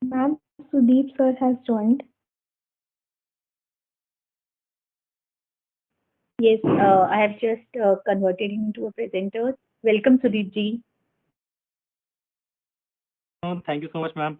Ma'am, Sudeep sir has joined. Yes, I have just converted him into a presenter. Welcome, Sudeep ji. Thank you so much, ma'am.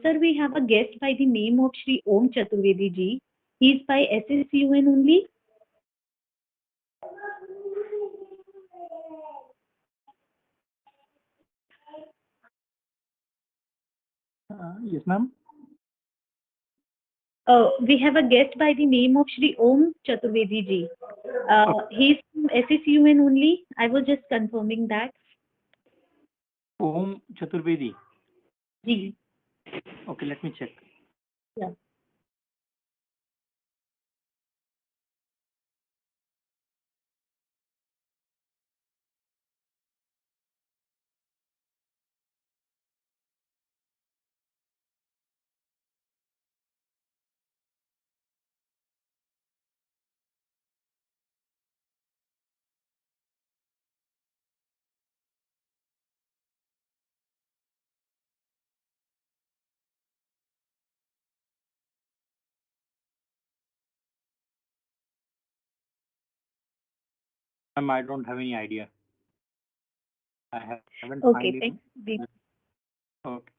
Sir, we have a guest by the name of Shri Om Chaturvedi ji. He is by SSUN only. Yes, ma'am. We have a guest by the name of Shri Om Chaturvedi ji. He is from SSUN only. I was just confirming that. Om Chaturvedi. Ji. Okay, let me check. Yeah. Ma'am, I don't have any idea. I haven't Okay, find thank him. you. Okay.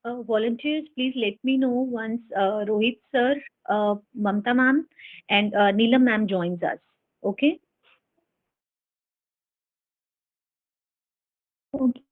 Volunteers, please let me know once Rohit sir, Mamta ma'am, and Neelam ma'am joins us. Okay. Okay.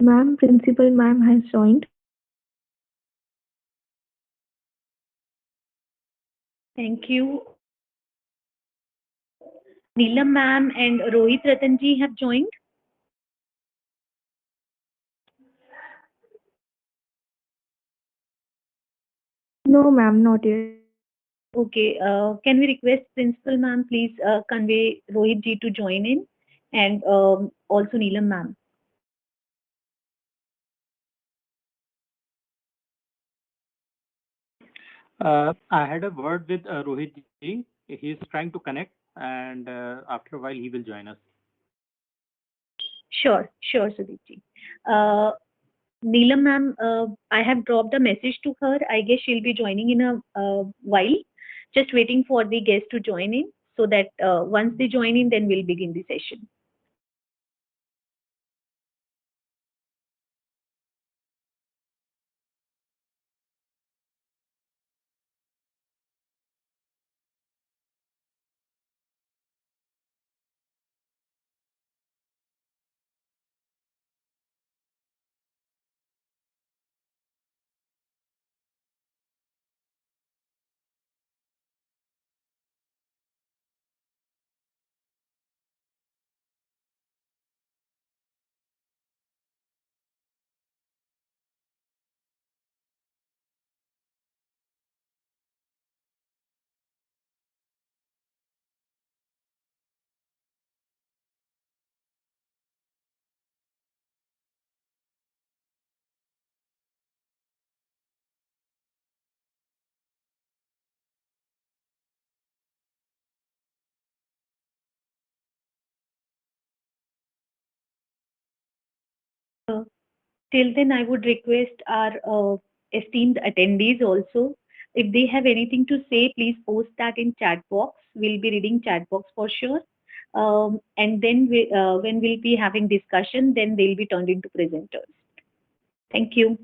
Ma'am, Principal Ma'am has joined. Thank you. Neelam ma'am and Rohit Ratanji have joined. No, ma'am, not yet. Okay. Can we request Principal ma'am please convey Rohit ji to join in, and also Neelam ma'am. I had a word with Rohit ji. He's trying to connect, and after a while he will join us. Sure, Sudeep ji. Uh, Neelam ma'am, I have dropped a message to her. I guess she'll be joining in a while. Just waiting for the guests to join in so that once they join in, then we'll begin the session. Till then, I would request our esteemed attendees also, if they have anything to say, please post that in chat box. We'll be reading chat box for sure. And then when we'll be having discussion, then they'll be turned into presenters. Thank you.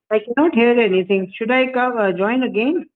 I cannot hear anything. Should I come join again?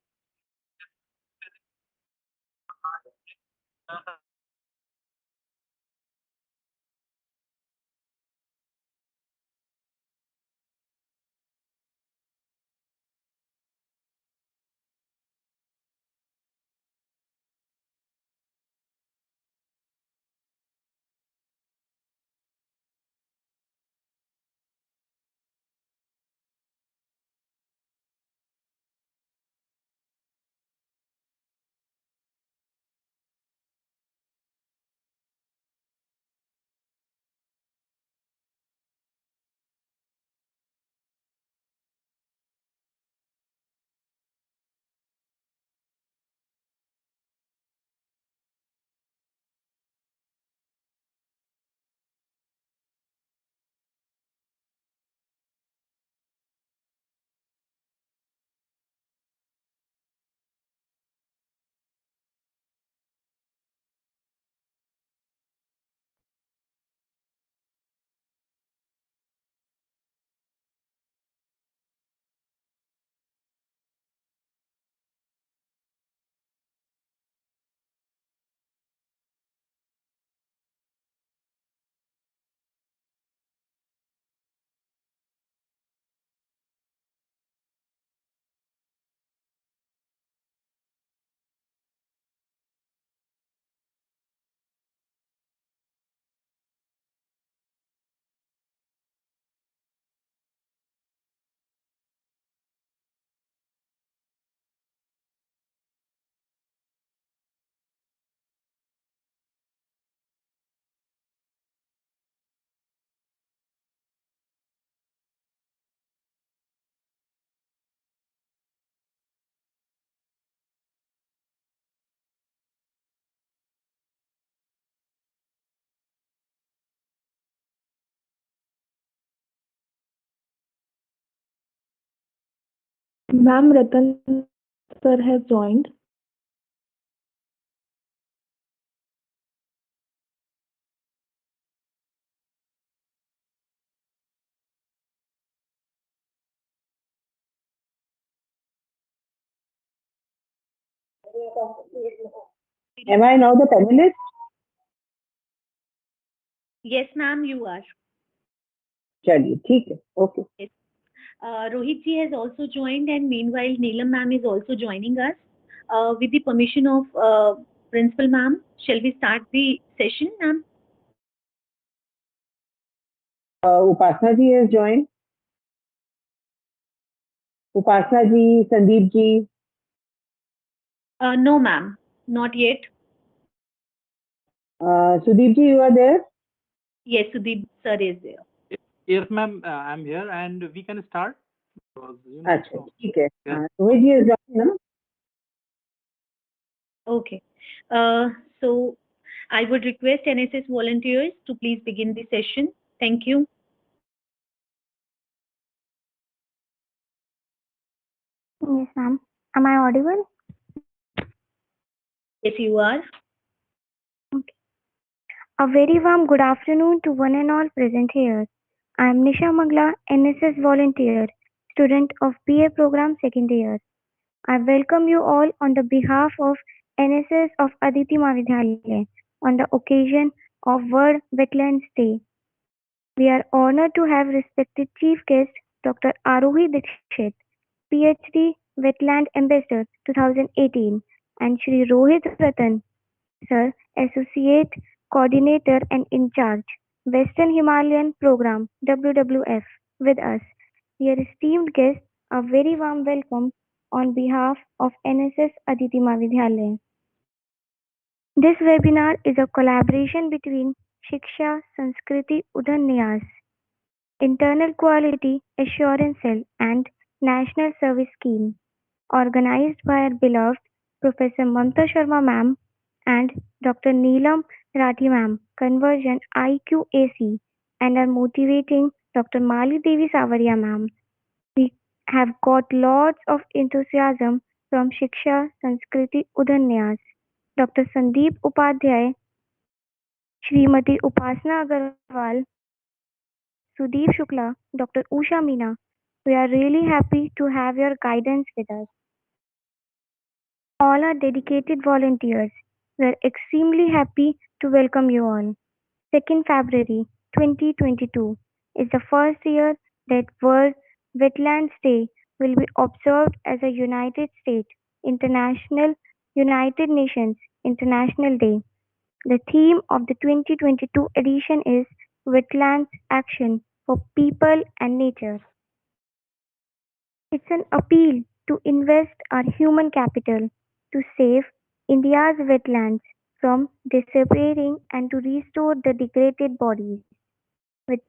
Ma'am, Ratan sir has joined. Am I now the panelist? Yes, ma'am, you are. चलिए ठीक है, okay. Yes. Rohit ji has also joined, and meanwhile Neelam ma'am is also joining us. With the permission of principal ma'am, shall we start the session, ma'am? Upasana ji has joined. Upasana ji, Sandeep ji. No, ma'am, not yet. Sudeep ji, you are there? Yes, Sudeep sir is there. Yes, ma'am, I'm here, and we can start. Because, अच्छा, ठीक है. yeah. Rohit ji is joined, no? Okay. So I would request NSS volunteers to please begin the session. Thank you. Yes, ma'am. Am I audible? Yes, you are. Okay. A very warm good afternoon to one and all present here. I am Nisha Magla, NSS volunteer, student of BA program second year. I welcome you all on the behalf of NSS of Aditi Mahavidyalaya on the occasion of World Wetlands Day. We are honored to have respected Chief Guest Dr. Arohi Dikshit, PhD Wetland Ambassador 2018, and Shri Rohit Ratan, Sir, Associate Coordinator and in charge, Western Himalayan Program WWF, with us. Dear esteemed guests, a very warm welcome on behalf of NSS Aditi Mahavidyalaya. This webinar is a collaboration between Shiksha Sanskriti Udanyas, Internal Quality Assurance Cell and National Service Scheme, organized by our beloved Professor Mamta Sharma ma'am and Dr. Neelam Rathi ma'am, Conversion IQAC, and our motivating Dr. Mali Devi Savaria ma'am. We have got lots of enthusiasm from Shiksha Sanskriti Udanyas, Dr. Sandeep Upadhyay, Srimati Upasana Agarwal, Sudeep Shukla, Dr. Usha Meena. We are really happy to have your guidance with us. All are dedicated volunteers. We are extremely happy to welcome you all. 2nd February 2022 is the first year that World Wetlands Day will be observed as a United Nations International Day. The theme of the 2022 edition is Wetlands Action for People and Nature. It's an appeal to invest our human capital to save India's wetlands from disappearing and to restore the degraded bodies. With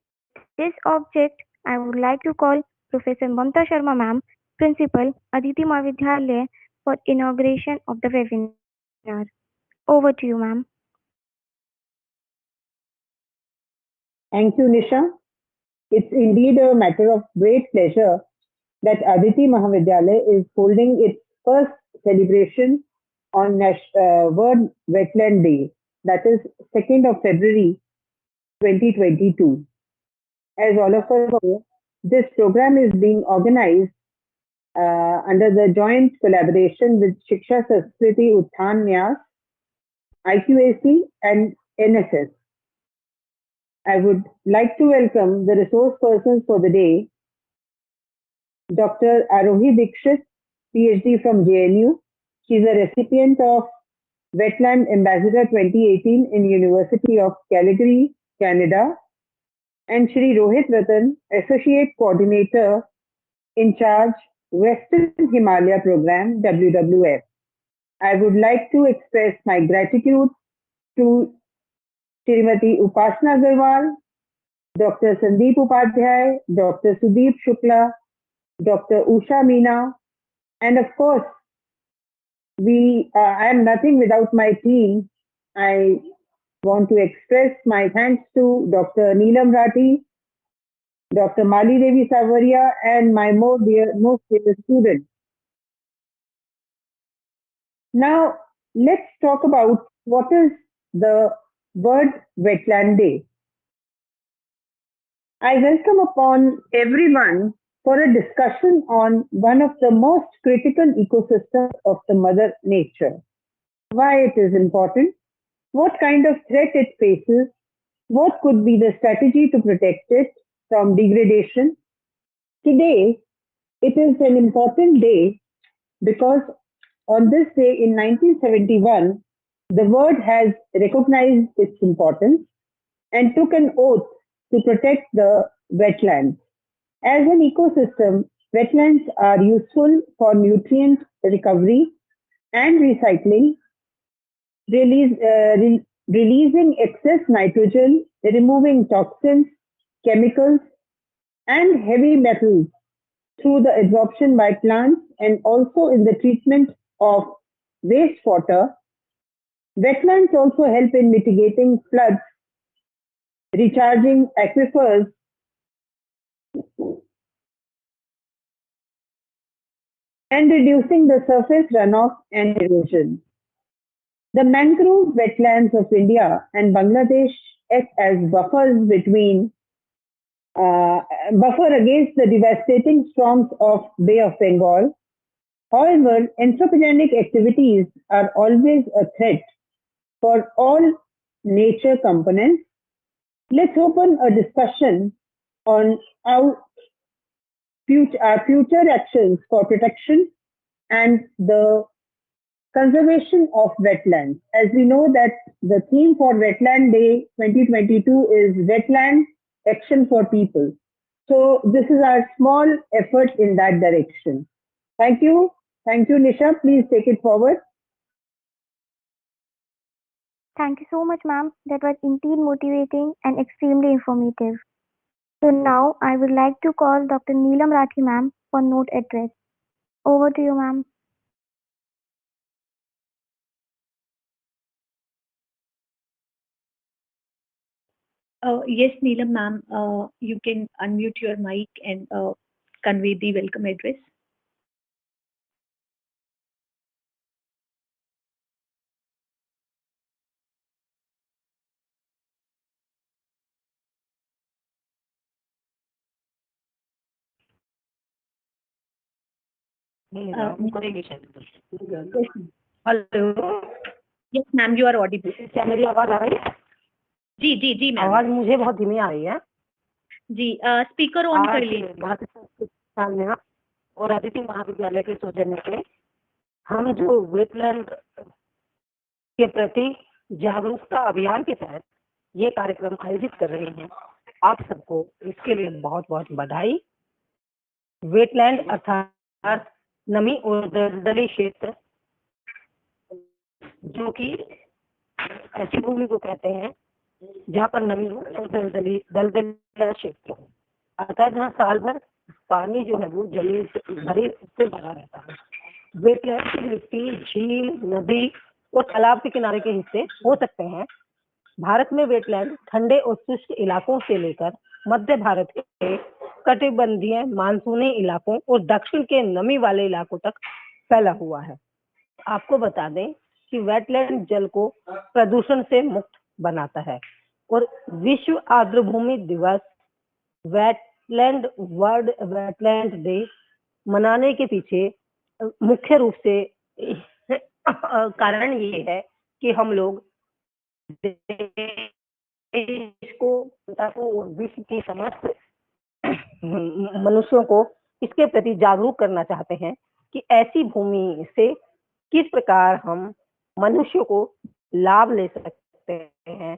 this object, I would like to call Professor Mamta Sharma ma'am, Principal, Aditi Mahavidyalaya, for inauguration of the webinar. Over to you, ma'am. Thank you, Nisha. It's indeed a matter of great pleasure that Aditi Mahavidyalaya is holding its first celebration on World Wetland Day, that is 2nd of February 2022. As all of us know, this program is being organized under the joint collaboration with Shiksha Sanskriti Uthan Nyas, IQAC and NSS. I would like to welcome the resource persons for the day, Dr. Arohi Dikshit, PhD from JNU. She is a recipient of Wetland Ambassador 2018 in University of Calgary, Canada, and Shri Rohit Ratan, Associate Coordinator in charge, Western Himalaya Program, WWF. I would like to express my gratitude to Srimati Upasana Agarwal, Dr. Sandeep Upadhyay, Dr. Sudeep Shukla, Dr. Usha Meena, and of course, I am nothing without my team. I want to express my thanks to Dr. Neelam Rathi, Dr. Mali Devi Savaria, and my most dear student. Now, let's talk about what is the World Wetland Day. I welcome upon everyone for a discussion on one of the most critical ecosystems of the Mother Nature. Why it is important, what kind of threat it faces, what could be the strategy to protect it from degradation. Today, it is an important day because on this day in 1971, the world has recognized its importance and took an oath to protect the wetlands. As an ecosystem, wetlands are useful for nutrient recovery and recycling, releasing excess nitrogen, removing toxins, chemicals, and heavy metals through the absorption by plants and also in the treatment of wastewater. Wetlands also help in mitigating floods, recharging aquifers, and reducing the surface runoff and erosion. The mangrove wetlands of India and Bangladesh act as buffer against the devastating storms of Bay of Bengal. However, anthropogenic activities are always a threat for all nature components. Let's open a discussion on our future actions for protection and the conservation of wetlands. As we know that the theme for Wetland Day 2022 is Wetland Action for People. So this is our small effort in that direction. Thank you. Thank you, Nisha. Please take it forward. Thank you so much, ma'am. That was indeed motivating and extremely informative. So now I would like to call Dr. Neelam Rathi, ma'am, for note address. Over to you, ma'am. Yes, Neelam ma'am, you can unmute your mic and convey the welcome address. Hello. Yes, ma'am, you are audible. क्या मेरी आवाज आ रही है? जी ma'am. आवाज मुझे बहुत धीमी आ रही है. जी, स्पीकर ऑन कर लीजिए. भारतीय संस्कृत में और अदिति महाविद्यालय के सौजन्य से हम जो वेटलैंड के प्रति जागरूकता अभियान के तहत ये कार्यक्रम आयोजित कर रहे हैं, आप सबको इसके लिए बहुत बहुत बधाई. वेटलैंड अर्थात नमी और दलदली क्षेत्र, जो कि ऐसी भूमि को कहते हैं जहाँ पर नमी हो और दलदली क्षेत्र, अर्थात जहाँ साल भर पानी जो है वो जमीन से भरा रहता है. वेटलैंड की मिट्टी, झील, नदी और तालाब के किनारे के हिस्से हो सकते हैं. भारत में वेटलैंड ठंडे और शुष्क इलाकों से लेकर मध्य भारत के कटिबंधीय मानसूनी इलाकों और दक्षिण के नमी वाले इलाकों तक फैला हुआ है. आपको बता दें कि वेटलैंड जल को प्रदूषण से मुक्त बनाता है और विश्व आर्द्रभूमि दिवस वेटलैंड वर्ल्ड वेटलैंड डे मनाने के पीछे मुख्य रूप से कारण ये है कि हम लोग देश को और विश्व की समस्त मनुष्यों को इसके प्रति जागरूक करना चाहते हैं कि ऐसी भूमि से किस प्रकार हम मनुष्य को लाभ ले सकते हैं.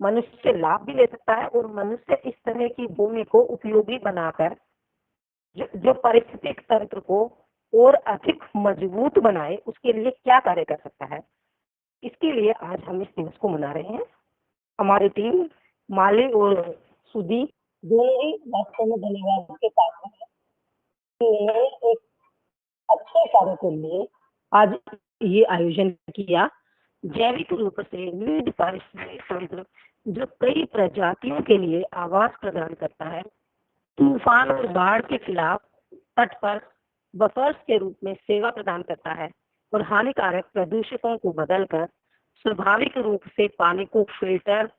मनुष्य लाभ भी ले सकता है और मनुष्य इस तरह की भूमि को उपयोगी बनाकर जो पारिस्थितिक तंत्र को और अधिक मजबूत बनाए, उसके लिए क्या कार्य कर सकता है. इसके लिए आज हम इस दिवस को मना रहे हैं. हमारी टीम माली और सुधी दोनों ही वास्तव में धन्यवाद के पात्र हैं. एक अच्छे कार्य के लिए आज ये आयोजन किया. जैविक रूप से विविध पारिस्थितिक तंत्र जो कई प्रजातियों के लिए आवास प्रदान करता है, तूफान और बाढ़ के खिलाफ तट पर बफर्स के रूप में सेवा प्रदान करता है और हानिकारक प्रदूषकों को बदलकर स्वाभाविक रूप से पानी को फिल्टर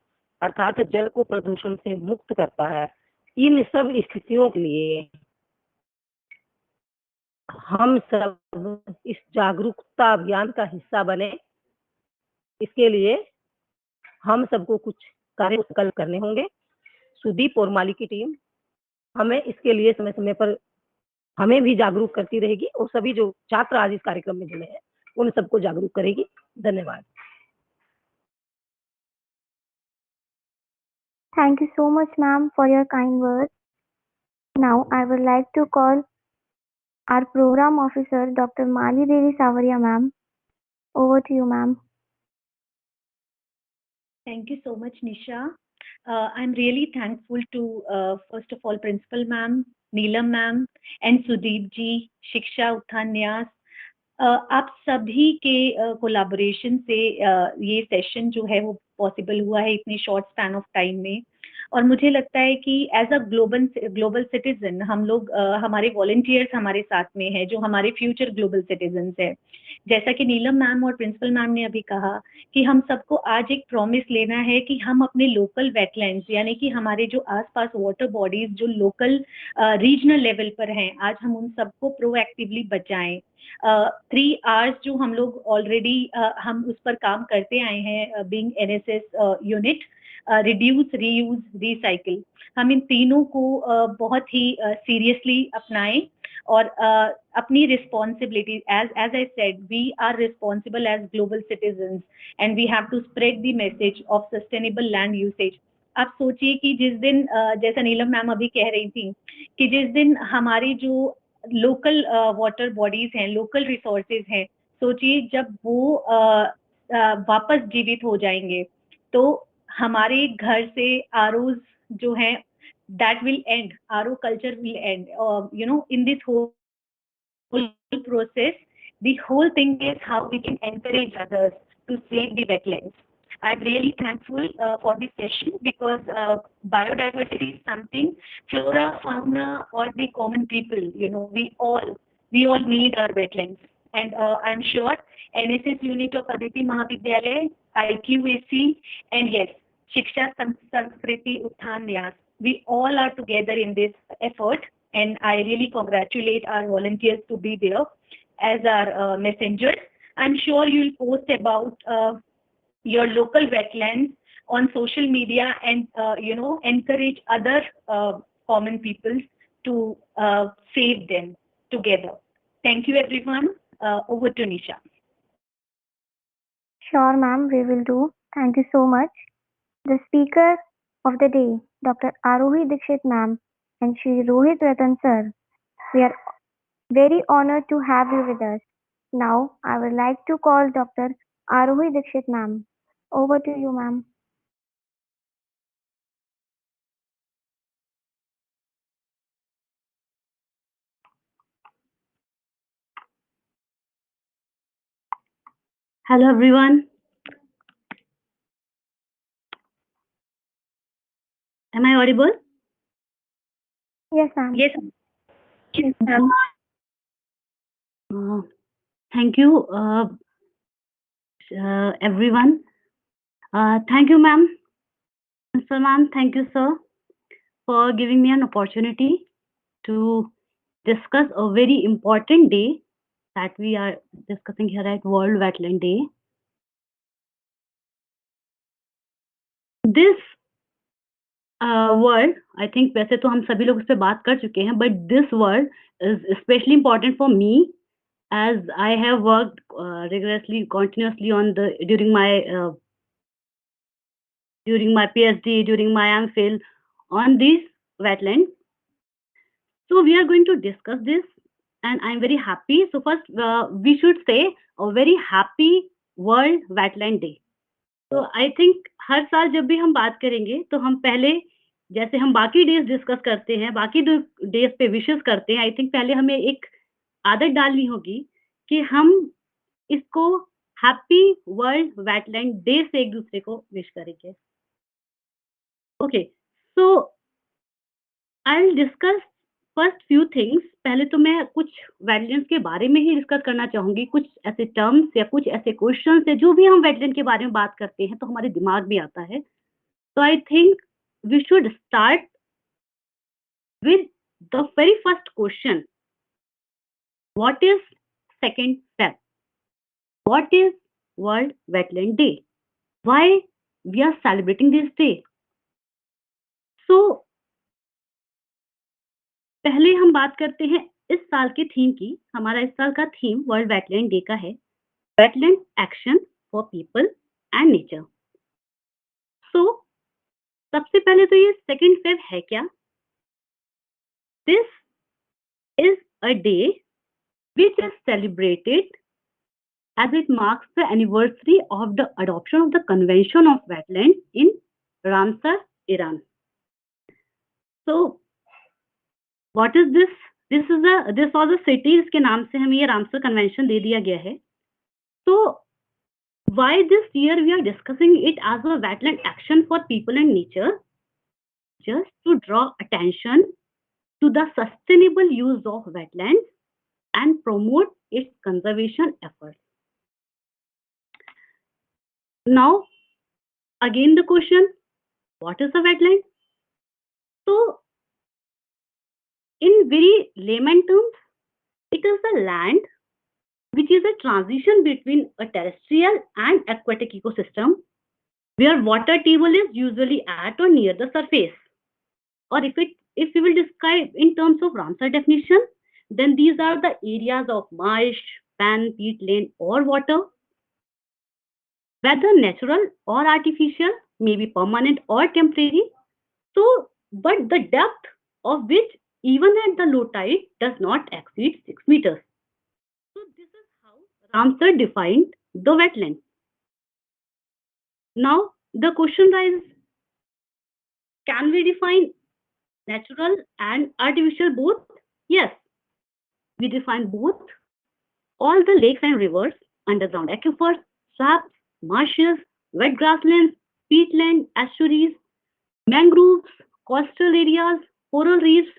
अर्थात जल को प्रदूषण से मुक्त करता है. इन सब स्थितियों के लिए हम सब इस जागरूकता अभियान का हिस्सा बने। इसके लिए हम सबको कुछ कार्य संकल्प करने होंगे। सुदीप और माली की टीम हमें इसके लिए समय समय पर हमें भी जागरूक करती रहेगी और सभी जो छात्र आज इस कार्यक्रम में जुड़े हैं उन सबको जागरूक करेगी। धन्यवाद। Thank you so much, ma'am, for your kind words. Now, I would like to call our program officer, Dr. Mali Devi Savaria, ma'am. Over to you, ma'am. Thank you so much, Nisha. I'm really thankful to, first of all, Principal Ma'am, Neelam Ma'am, and Sudeep Ji, Shiksha Utthan Nyas. आप सभी के collaboration से ये session जो है वो possible हुआ है इतने शॉर्ट स्पैन ऑफ टाइम में। और मुझे लगता है कि एज अ ग्लोबल सिटीजन हम लोग हमारे वॉलंटियर्स हमारे साथ में है जो हमारे फ्यूचर ग्लोबल सिटीजन्स है। जैसा कि नीलम मैम और प्रिंसिपल मैम ने अभी कहा कि हम सबको आज एक प्रॉमिस लेना है कि हम अपने लोकल वेटलैंड्स यानी कि हमारे जो आसपास वाटर बॉडीज जो लोकल रीजनल लेवल पर हैं आज हम उन सबको प्रोएक्टिवली बचाएं। 3 आवर्स जो हम लोग ऑलरेडी हम उस पर काम करते आए हैं being NSS unit, reduce, reuse, recycle, हम इन तीनों को बहुत ही सीरियसली अपनाएं और अपनी responsibility as I said we are responsible as global citizens and we have to spread the message of sustainable land usage. आप सोचिए कि जिस दिन जैसा नीलम मैम अभी कह रही थी कि जिस दिन हमारी जो लोकल वाटर बॉडीज हैं, लोकल रिसोर्सेज हैं, सोचिए जब वो वापस जीवित हो जाएंगे तो हमारे घर से आरओज जो हैं that will end, RO culture will end. In this whole process, the whole thing is how we can encourage others to save the wetlands. I'm really thankful for this session because biodiversity is something flora, fauna, or the common people, we all need our wetlands. And I'm sure NSS unit of Aditi Mahavidyalaya, IQAC, and yes, Shiksha Sanskriti Utthan Nyas, we all are together in this effort, and I really congratulate our volunteers to be there as our messengers. I'm sure you'll post about your local wetlands on social media and encourage other common people to save them together. Thank you, everyone. Over to Nisha. Sure, ma'am, we will do. Thank you so much. The speaker of the day, Dr. Arohi Dikshit ma'am and Shri Rohit Ratan sir, we are very honored to have you with us. Now, I would like to call Dr. Arohi Dikshit ma'am. Over to you, ma'am. Hello everyone. Am I audible? Yes, ma'am. Yes. Yes, ma'am. Thank you, everyone. Thank you, ma'am. Sir, ma'am, thank you, sir, for giving me an opportunity to discuss a very important day that we are discussing here at World Wetland Day. This word, I think वैसे तो हम सभी लोग इस पे बात कर चुके हैं, but this word is especially important for me as I have worked rigorously, continuously on during my PhD, during my MPhil on these wetlands. So we are going to discuss this, and I'm very happy. So first, we should say a very happy World Wetland Day. तो I think हर साल जब भी हम बात करेंगे तो हम पहले जैसे हम बाकी डेज डिस्कस करते हैं, बाकी डेज पे विशेष करते हैं, आई थिंक पहले हमें एक आदत डालनी होगी कि हम इसको हैप्पी वर्ल्ड वेटलैंड डे से एक दूसरे को विश करेंगे। Okay, so I will discuss first few things. पहले तो मैं कुछ वेटलैंड्स के बारे में ही डिस्कस करना चाहूंगी, कुछ ऐसे टर्म्स या कुछ ऐसे क्वेश्चंस है जो भी हम वेटलैंड के बारे में बात करते हैं तो हमारे दिमाग में आता है। तो I think we should start with the very first question What is 2nd Feb? What is World Wetland Day? Why we are celebrating this day? So पहले हम बात करते हैं इस साल के थीम की। हमारा इस साल का थीम वर्ल्ड वेटलैंड डे का है, wetland action for people and nature. So सबसे पहले तो ये 2nd फेब है क्या? This is a day which is celebrated as it marks the anniversary of the adoption of the Convention of Wetland in Ramsar, Iran. So what is this? This was a city, इसके नाम से हमें ये Ramsar convention दे दिया गया है। So why this year we are discussing it as a wetland action for people and nature? Just to draw attention to the sustainable use of wetlands and promote its conservation efforts. Now, again the question, what is a wetland? So, in very layman terms, it is the land which is a transition between a terrestrial and aquatic ecosystem where water table is usually at or near the surface. Or if we will describe in terms of Ramsar definition, then these are the areas of marsh, pan, peatland or water, whether natural or artificial, may be permanent or temporary. So, but the depth of which even at the low tide does not exceed 6 meters. So this is how Ramsar defined the wetland. Now the question arises, can we define natural and artificial both? Yes, we define both. All the lakes and rivers, underground aquifers, swamps, marshes, wet grasslands, peatland, estuaries, mangroves, coastal areas, coral reefs,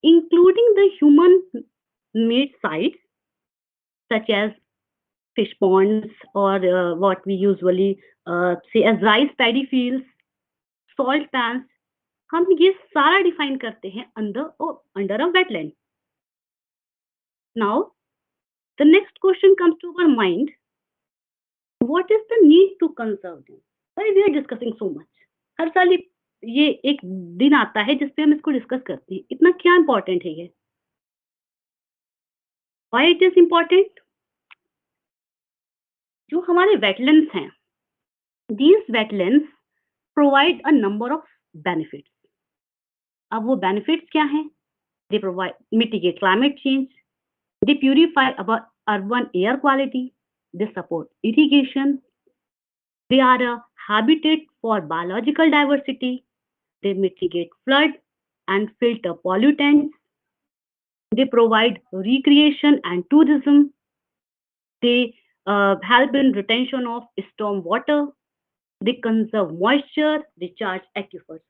including the human-made sites such as fish ponds or what we usually say as rice paddy fields, salt pans, हम ये सारा define करते हैं under a wetland. Now, the next question comes to our mind. What is the need to conserve them? Why we are discussing so much? हर साल ये एक दिन आता है जिसपे हम इसको डिस्कस करते हैं। इतना क्या इम्पोर्टेंट है ये? Why it is important? जो हमारे wetlands हैं, these wetlands provide a number of benefits. अब वो benefits क्या हैं? They mitigate climate change. They purify our urban air quality. They support irrigation. They are a habitat for biological diversity. They mitigate flood and filter pollutants. They provide recreation and tourism. They help in retention of storm water. They conserve moisture, recharge aquifers.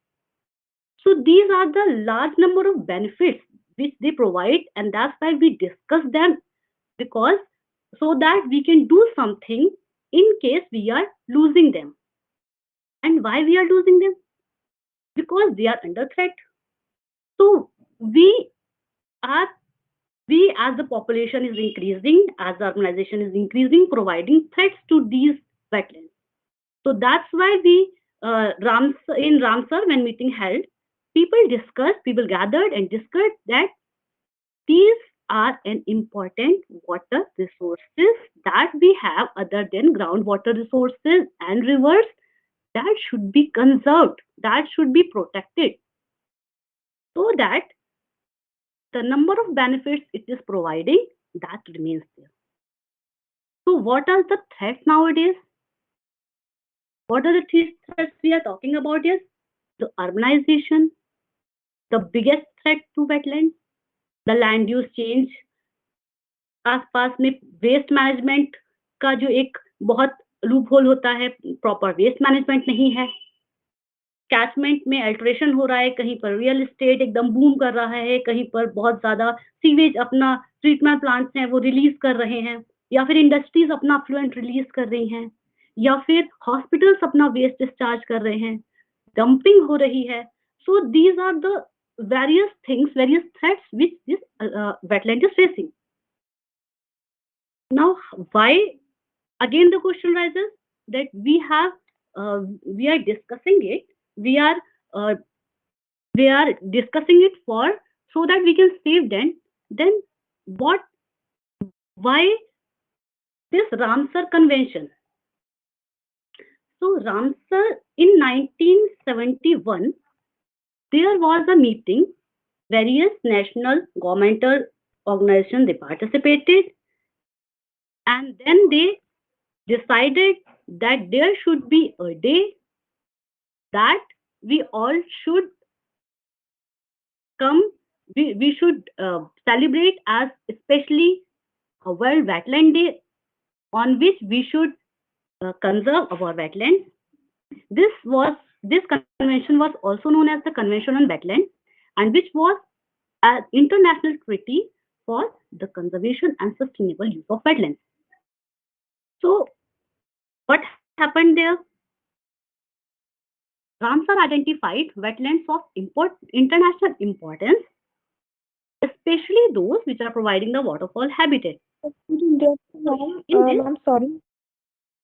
So these are the large number of benefits which they provide, and that's why we discuss them, because so that we can do something in case we are losing them. And why we are losing them? Because they are under threat. So we as the population is increasing, as the urbanization is increasing, providing threats to these wetlands. So that's why we in Ramsar, when meeting held, people gathered and discussed that these are an important water resources that we have other than groundwater resources and rivers that should be conserved, that should be protected, so that the number of benefits it is providing, that remains there. So what are the threats nowadays? What are the threats we are talking about is the urbanization, the biggest threat to wetlands, the land use change, आसपास में waste management का जो एक बहुत loop hole होता है, proper waste management नहीं है, कैचमेंट में अल्टरेशन हो रहा है, कहीं पर रियल एस्टेट एकदम बूम कर रहा है, कहीं पर बहुत ज्यादा सीवेज अपना ट्रीटमेंट प्लांट्स हैं वो रिलीज कर रहे हैं, या फिर इंडस्ट्रीज अपना अफ्लुएंट रिलीज कर रही हैं, या फिर हॉस्पिटल्स अपना वेस्ट डिस्चार्ज कर रहे हैं, डंपिंग हो रही है. So these are the various threats which this wetland is facing. Now, why? Again, the question rises that we are discussing it. Uh, we are discussing it for so that we can save them. Then what? Why this Ramsar Convention? So Ramsar in 1971, there was a meeting. Various national governmental organizations they participated, and then they decided that there should be a day that we all should come. We should celebrate as especially a World Wetland Day, on which we should conserve our wetlands. This convention was also known as the Convention on Wetlands, and which was an international treaty for the conservation and sustainable use of wetlands. So, what happened there? Ramsar identified wetlands of international importance, especially those which are providing the waterfall habitat. Ma'am, In this,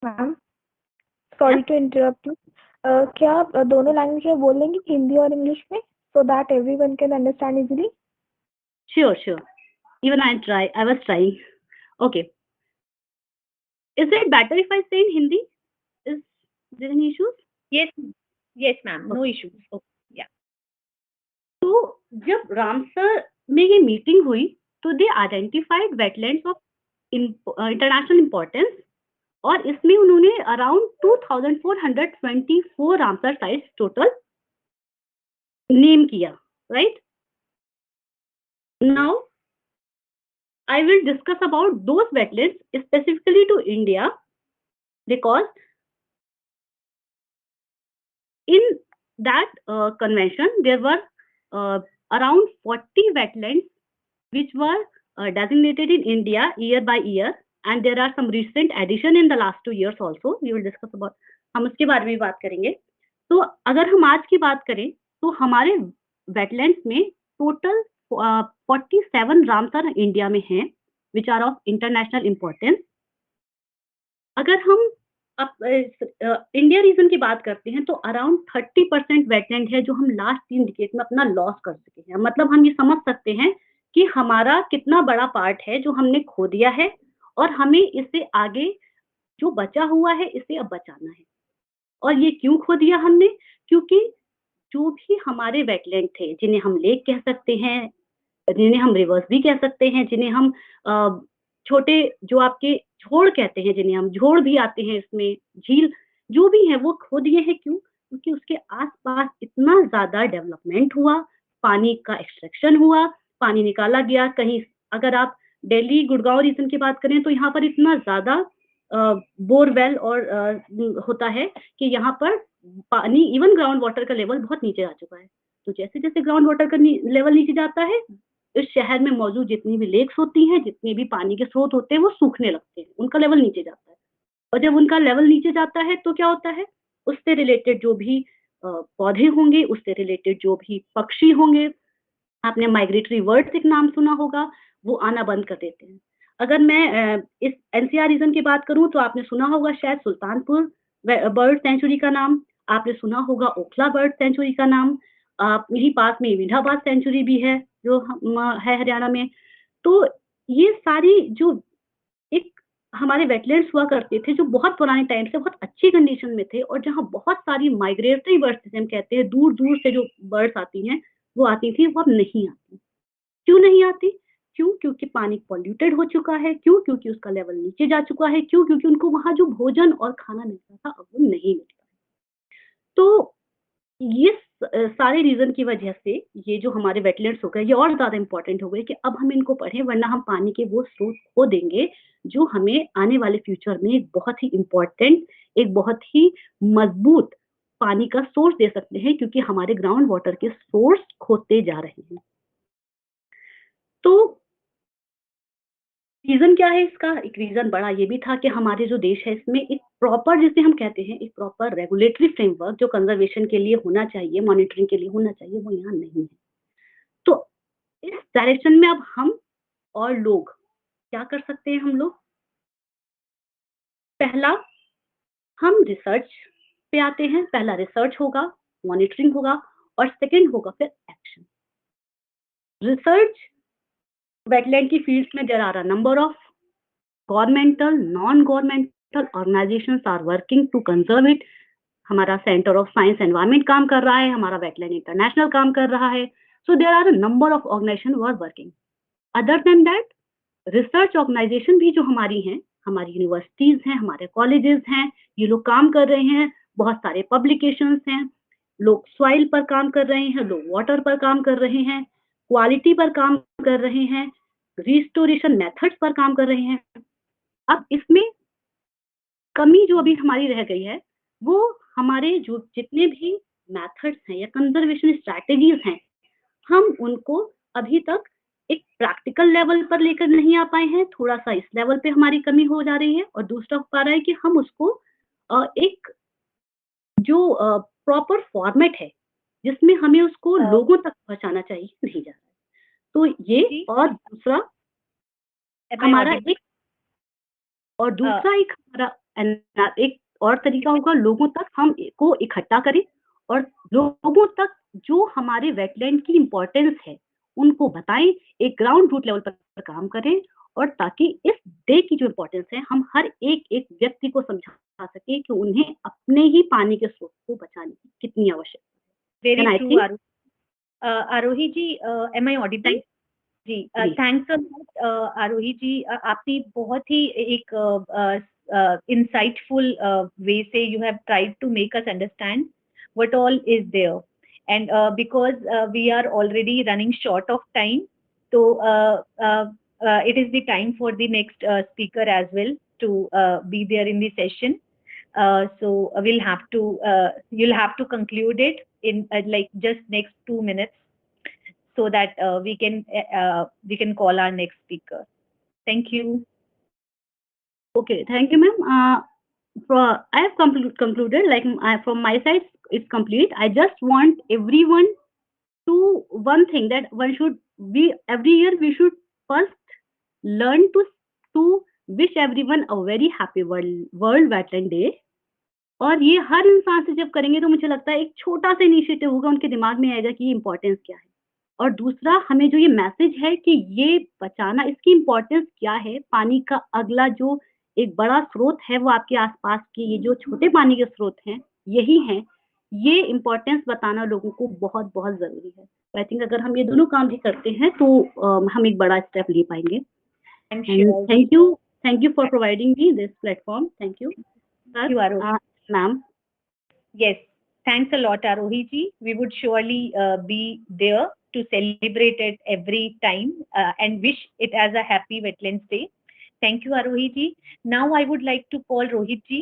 ma'am, sorry to interrupt you. क्या आप दोनों language में बोल लेंगे, हिंदी और English में, so that everyone can understand easily? Sure. Even I was trying. Okay. Is it better if I say in Hindi? Is there any issues? Yes, ma'am. No issues. Okay. Yeah. तो जब Ramsar में ये meeting हुई तो they identified wetlands of international importance, और इसमें उन्होंने around 2424 Ramsar sites total name किया, right? Now I will discuss about those wetlands specifically to India, because in that convention there were around 40 wetlands which were designated in India year by year, and there are some recent addition in the last 2 years also. We will discuss about, हम उसके बारे में बात करेंगे. तो अगर हम आज की बात करें तो हमारे wetlands में total 47 रामसर इंडिया में हैं which are of international importance. अगर हम इंडिया रीजन की बात करते हैं तो अराउंड 30% वेटलैंड है जो हम लास्ट 3 डिकेड में अपना लॉस कर चुके हैं. मतलब हम ये समझ सकते हैं कि हमारा कितना बड़ा पार्ट है जो हमने खो दिया है, और हमें इससे आगे जो बचा हुआ है इसे अब बचाना है. और ये क्यों खो दिया हमने? क्योंकि जो भी हमारे वेटलैंड थे, जिन्हें हम लेक कह सकते हैं, जिन्हें हम रिवर्स भी कह सकते हैं, जिन्हें हम छोटे जो आपके झोड़ कहते हैं, जिन्हें हम झोड़ भी आते हैं इसमें, झील जो भी है वो खो दिए हैं. क्यों? क्योंकि उसके आसपास इतना ज्यादा डेवलपमेंट हुआ, पानी का एक्सट्रैक्शन हुआ, पानी निकाला गया. कहीं अगर आप दिल्ली गुड़गांव रीजन की बात करें तो यहाँ पर इतना ज्यादा बोरवेल और होता है कि यहाँ पर पानी, इवन ग्राउंड वाटर का लेवल बहुत नीचे आ चुका है. तो जैसे जैसे ग्राउंड वाटर का लेवल नीचे जाता है, इस शहर में मौजूद जितनी भी लेक्स होती हैं, जितने भी पानी के स्रोत होते हैं, वो सूखने लगते हैं, उनका लेवल नीचे जाता है. और जब उनका लेवल नीचे जाता है तो क्या होता है, उससे रिलेटेड जो भी पौधे होंगे, उससे रिलेटेड जो भी पक्षी होंगे, आपने माइग्रेटरी बर्ड्स एक नाम सुना होगा, वो आना बंद कर देते हैं. अगर मैं इस एनसीआर रीजन की बात करूं तो आपने सुना होगा शायद सुल्तानपुर बर्ड सेंचुरी का नाम, आपने सुना होगा ओखला बर्ड सेंचुरी का नाम, यही पास में विंध्याबाद सेंचुरी भी है जो है हरियाणा में. तो ये सारी जो एक हमारे वेटलैंड्स हुआ करते थे जो बहुत पुराने टाइम से बहुत अच्छी कंडीशन में थे, और जहाँ बहुत सारी माइग्रेटरी बर्ड्स जिसे हम कहते हैं, दूर दूर से जो बर्ड्स आती हैं वो आती थी, वो अब नहीं आती. क्यों नहीं आती? क्यों? क्योंकि पानी पॉल्यूटेड हो चुका है. क्यों? क्योंकि उसका लेवल नीचे जा चुका है. क्यों? क्योंकि उनको वहां जो भोजन और खाना मिलता था अब वो नहीं मिलता. तो ये सारे रीजन की वजह से ये जो हमारे वेटलैंड्स हो गए ये और ज्यादा इंपॉर्टेंट हो गए कि अब हम इनको पढ़ें, वरना हम पानी के वो स्रोत खो देंगे जो हमें आने वाले फ्यूचर में एक बहुत ही इंपॉर्टेंट, एक बहुत ही मजबूत पानी का सोर्स दे सकते हैं, क्योंकि हमारे ग्राउंड वाटर के सोर्स खोते जा रहे हैं. तो रीजन क्या है इसका? एक रीजन बड़ा ये भी था कि हमारे जो देश है इसमें एक प्रॉपर, जिसे हम कहते हैं एक प्रॉपर रेगुलेटरी फ्रेमवर्क जो कंजर्वेशन के लिए होना चाहिए, मॉनिटरिंग के लिए होना चाहिए, वो यहाँ नहीं है. तो इस डायरेक्शन में अब हम और लोग क्या कर सकते हैं? हम लोग पहला हम रिसर्च पे आते हैं। पहला रिसर्च होगा, मॉनिटरिंग होगा और सेकंड होगा फिर एक्शन। रिसर्च वेटलैंड की फील्ड्स में there are a number of governmental, non governmental organisations are working to conserve it. हमारा सेंटर ऑफ साइंस एनवायरमेंट काम कर रहा है, हमारा वेटलैंड इंटरनेशनल काम कर रहा है। So there are a number of organisation who are working. Other than that, research organisation भी जो हमारी हैं, हमारी यूनिवर्सिटीज हैं, हमारे कॉलेजेस हैं, ये लोग काम कर रहे हैं। बहुत सारे पब्लिकेशंस हैं, लोग सॉइल पर काम कर रहे हैं, लोग वाटर पर काम कर रहे हैं, क्वालिटी पर काम कर रहे हैं, रिस्टोरेशन मेथड्स पर काम कर रहे हैं। अब इसमें कमी जो अभी हमारी रह गई है वो हमारे जो जितने भी मेथड्स हैं या कंजर्वेशन स्ट्रैटेजीज हैं, हम उनको अभी तक एक प्रैक्टिकल लेवल पर लेकर नहीं आ पाए हैं। थोड़ा सा इस लेवल पे हमारी कमी हो जा रही है। और दूसरा हो पा रहा है कि हम उसको एक जो प्रॉपर फॉर्मेट है जिसमें हमें उसको लोगों तक पहुंचाना चाहिए, नहीं जा रहा है। तो ये और दूसरा हमारा एक और तरीका होगा, लोगों तक हम को इकट्ठा करें और लोगों तक जो हमारे वेटलैंड की इम्पोर्टेंस है उनको बताएं, एक ग्राउंड रूट लेवल पर काम करें और ताकि इस डे की जो इम्पोर्टेंस है हम हर एक व्यक्ति को समझा सके कि उन्हें अपने ही पानी के स्रोत को बचाने की कितनी आवश्यकता है। Very true Aarohi ji, am I audible? जी, thanks a lot Aarohi ji. आपने बहुत ही एक insightful way say you have tried to make us understand what all is there, and because we are already running short of time, so it is the time for the next speaker as well to be there in the session. So we'll have to you'll have to conclude it in like just next 2 minutes so that we can call our next speaker. Thank you. Okay, thank you, ma'am. I have concluded, like from my side, it's complete. I just want everyone to one thing that one should be every year we should first learn to wish everyone a very happy World Wetland Day. और ये हर इंसान से जब करेंगे तो मुझे लगता है एक छोटा सा इनिशिएटिव होगा, उनके दिमाग में आएगा कि इम्पोर्टेंस क्या है। और दूसरा, हमें जो ये मैसेज है कि ये बचाना, इसकी इम्पोर्टेंस क्या है, पानी का अगला जो एक बड़ा स्रोत है वो आपके आसपास के ये जो छोटे पानी के स्रोत हैं यही हैं, ये इम्पोर्टेंस बताना लोगों को बहुत बहुत जरूरी है। आई थिंक अगर हम ये दोनों काम भी करते हैं तो हम एक बड़ा स्टेप ले पाएंगे। Thank you for providing me this platform. Thank you ma'am. Yes, thanks a lot, Arohi ji. We would surely be there to celebrate it every time and wish it as a happy Wetlands Day. Thank you, Arohi ji. Now I would like to call Rohit ji.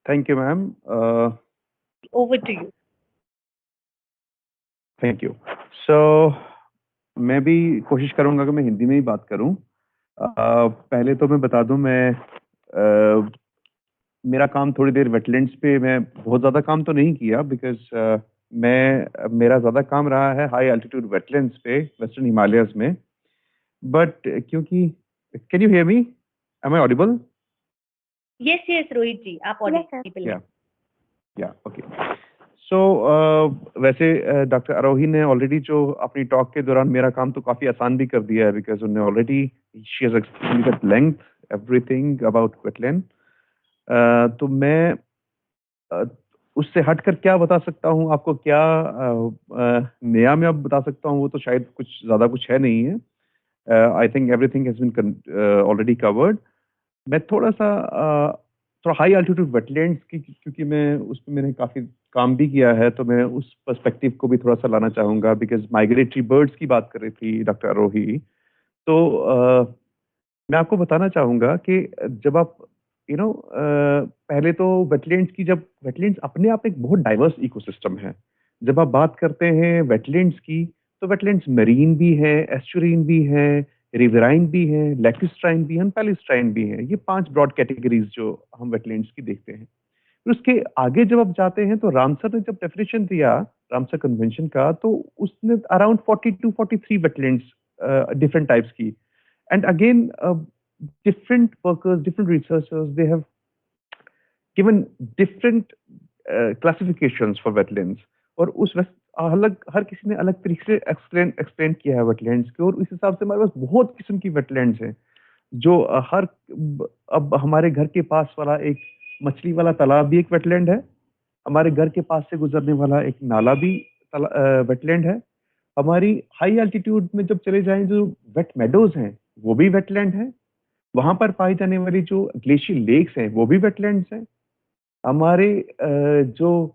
Thank you, ma'am. Over to you. Thank you. So, मैं भी कोशिश करूंगा कि मैं हिंदी में ही बात करूं। पहले तो मैं बता दूं, मेरा काम थोड़ी देर वेटलैंड्स पे, मैं बहुत ज़्यादा काम तो नहीं किया बिकॉज मेरा ज़्यादा काम रहा है हाई एल्टीट्यूड वेटलैंड्स पे वेस्टर्न हिमालयस में। बट क्योंकि can you hear me? Am I audible? Yes, Rohit ji, आप ऑडिबल हैं। या ओके। सो वैसे डॉक्टर आरोही ने ऑलरेडी जो अपनी टॉक के दौरान मेरा काम तो काफ़ी आसान भी कर दिया है बिकॉज उन्होंने already she has explained at length everything about wetland. तो मैं उससे हटकर क्या बता सकता हूँ आपको, क्या नया मैं अब बता सकता हूँ, वो तो शायद कुछ ज़्यादा कुछ है नहीं है। I think everything has been already covered. मैं थोड़ा हाई एल्टीट्यूड वेटलैंड्स की, क्योंकि मैं उस पर मैंने काफ़ी काम भी किया है, तो मैं उस पर्सपेक्टिव को भी थोड़ा सा लाना चाहूँगा बिकॉज माइग्रेटरी बर्ड्स की बात कर रही थी डॉक्टर आरोही। तो मैं आपको बताना चाहूँगा कि जब आप पहले तो वेटलैंड्स की, जब वेटलैंड्स अपने आप एक बहुत डाइवर्स इकोसिस्टम है। जब आप बात करते हैं वेटलैंड्स की तो वेटलैंड्स मरीन भी हैं, एस्चुरीन भी हैं, रिवराइन भी हैं, लैक्रिस्ट्राइन भी हैं, पैलिस्ट्राइन भी हैं। ये 5 ब्रॉड कैटेगरीज जो हम वेटलैंड्स की देखते हैं। फिर उसके आगे जब आप जाते हैं तो रामसर ने जब डेफिनेशन दिया रामसर कन्वेंशन का, तो उसने अराउंड 42-43 वेटलैंड्स different types की. And again, different workers, different researchers, they have given different classifications for wetlands. और उस अलग हर किसी ने अलग तरीके से एक्सप्लेन किया है वेटलैंड्स के, और उस हिसाब से हमारे पास बहुत किस्म की वेटलैंड्स हैं जो अब हमारे घर के पास वाला एक मछली वाला तालाब भी एक वेटलैंड है, हमारे घर के पास से गुजरने वाला एक नाला भी वेटलैंड है, हमारी हाई एल्टीट्यूड में जब चले जाएं जो वेट मेडोज हैं वो भी वेटलैंड है, वहां पर पाई जाने वाली जो ग्लेशियल लेक्स हैं वो भी वेटलैंड्स हैं, हमारे जो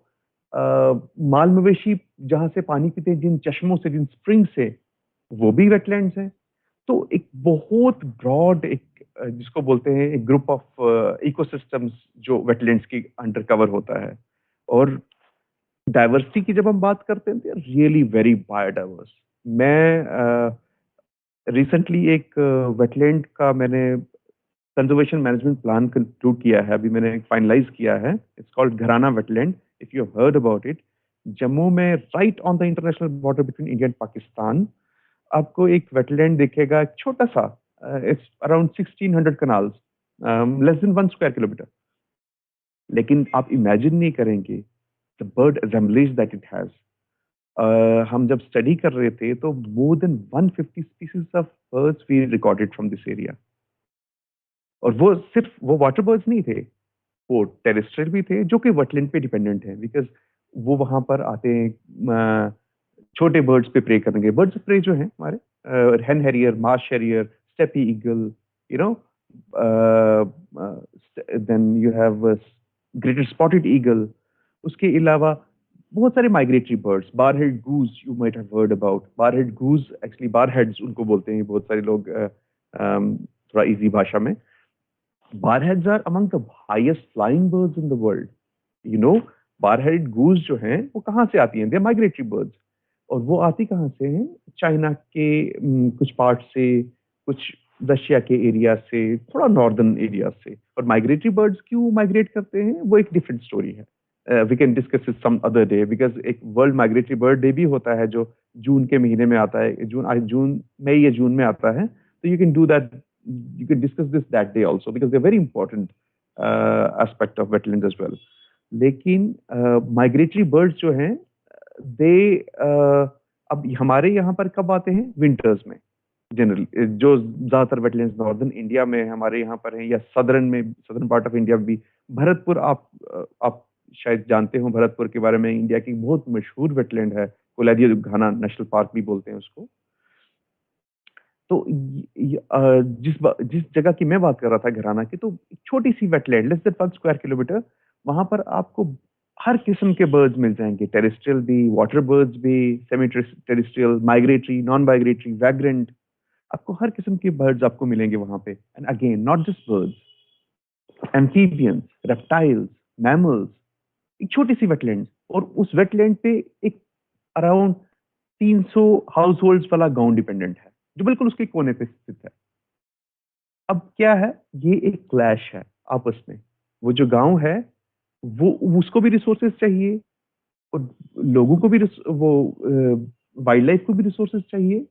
माल मवेशी जहां से पानी पीते हैं, जिन चश्मों से, जिन स्प्रिंग से, वो भी वेटलैंड्स हैं। तो एक बहुत ब्रॉड एक जिसको बोलते हैं एक ग्रुप ऑफ इकोसिस्टम्स जो वेटलैंड्स की अंडर कवर होता है। और डाइवर्सिटी की जब हम बात करते हैं तो रियली वेरी बायोडाइवर्स। मैं रिसेंटली एक वेटलैंड का मैंने कंजर्वेशन मैनेजमेंट प्लान कंक्लूड किया है, अभी मैंने फाइनलाइज किया है, it's called Gharana wetland, if you heard about it. Jammu में right on the international border between India and Pakistan आपको एक वेटलैंड दिखेगा, एक छोटा सा, it's around 1600 canals, less than 1 square kilometer. लेकिन आप इमेजिन नहीं करेंगे the bird assemblies that it has. हम जब स्टडी कर रहे थे तो more than 150 species of birds we recorded from this area. और वो सिर्फ वो वाटर बर्ड्स नहीं थे, वो टेरेस्ट्रियल भी थे जो कि वेटलैंड पे डिपेंडेंट है, बिकॉज वो वहां पर आते हैं छोटे बर्ड्स पे प्रे करेंगे। बर्ड्स प्रे जो हैं हमारे hen harrier, marsh harrier, steppe eagle, you know, then you have greater spotted eagle. उसके अलावा बहुत सारे migratory birds, bar head goose, you might have heard about bar head goose, actually bar heads उनको बोलते हैं बहुत सारे लोग थोड़ा इजी भाषा में। Barheads are among the highest flying birds in the world. You know, barheaded goose जो हैं वो कहाँ से आती हैं? They are migratory birds. और वो आती कहाँ से हैं? चाइना के कुछ पार्ट से, कुछ रशिया के एरिया से, थोड़ा नॉर्दर्न एरिया से। और माइग्रेटरी बर्ड्स क्यों माइग्रेट करते हैं वो एक डिफरेंट स्टोरी है। We can discuss it some other day, because एक वर्ल्ड माइग्रेटरी बर्ड डे भी होता है जो जून के महीने में आता है, जून मई या जून में आता है। तो you can do that, you can discuss this that day also, because they're very important aspect of wetlands as well. लेकिन migratory birds जो हैं they अब हमारे यहाँ पर कब आते हैं? विंटर्स में जनरली, जो ज्यादातर वेटलैंड्स नॉर्दर्न इंडिया में हमारे यहाँ पर हैं, या सदर्न पार्ट ऑफ इंडिया भी। भरतपुर आप शायद जानते हो भरतपुर के बारे में, इंडिया की बहुत मशहूर वेटलैंड है, कोलादिया घाना नेशनल पार्क भी बोलते हैं उसको। तो जिस जगह की मैं बात कर रहा था घराना की, तो छोटी सी wetland, less than 1 square kilometer, वहां पर आपको हर किस्म के बर्ड्स मिल जाएंगे, टेरेस्ट्रियल भी, वाटर बर्ड्स भी, semi terrestrial, migratory, non migratory, vagrant, आपको हर किस्म के बर्ड्स आपको मिलेंगे वहां पे। And again not just birds, amphibians, reptiles, mammals, एक छोटी सी वेटलैंड। और उस वेटलैंड पे एक अराउंड 300 हाउस होल्ड वाला गांव डिपेंडेंट है जो बिल्कुल उसके कोने पे स्थित है। अब क्या है, ये एक क्लैश है आपस में। वो जो गांव है वो उसको भी रिसोर्सेज चाहिए, और लोगों को भी वो वाइल्ड लाइफ को भी रिसोर्सेज चाहिए।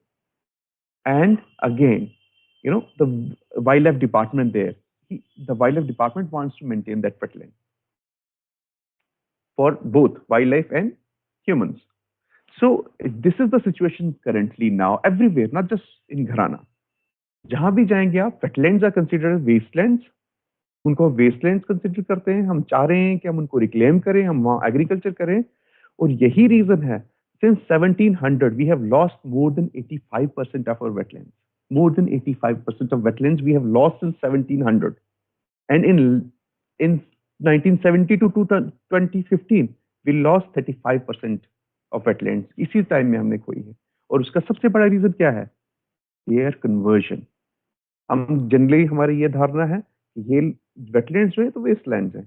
And again you know the wildlife department there, the wildlife department wants to maintain that wetland for both wildlife and humans. So this is the situation currently now everywhere, not just in Gharana. जहां भी जाएंगे आप, wetlands are considered wastelands, उनको wastelands consider करते हैं। हम चाह रहे हैं कि हम उनको रिक्लेम करें, हम वहां एग्रीकल्चर करें, और यही रीजन है since 1700 we have lost more than 85% of our wetlands. More than 85% of wetlands we have lost since 1700. And in 1970 to 2015 we lost 35% of wetlands, इसी टाइम में हमने खोई है। और उसका सबसे बड़ा रीजन क्या है? Air conversion. हम जनरली हमारी ये धारणा है कि ये वेटलैंड्स जो है तो वेस्टलैंड्स हैं,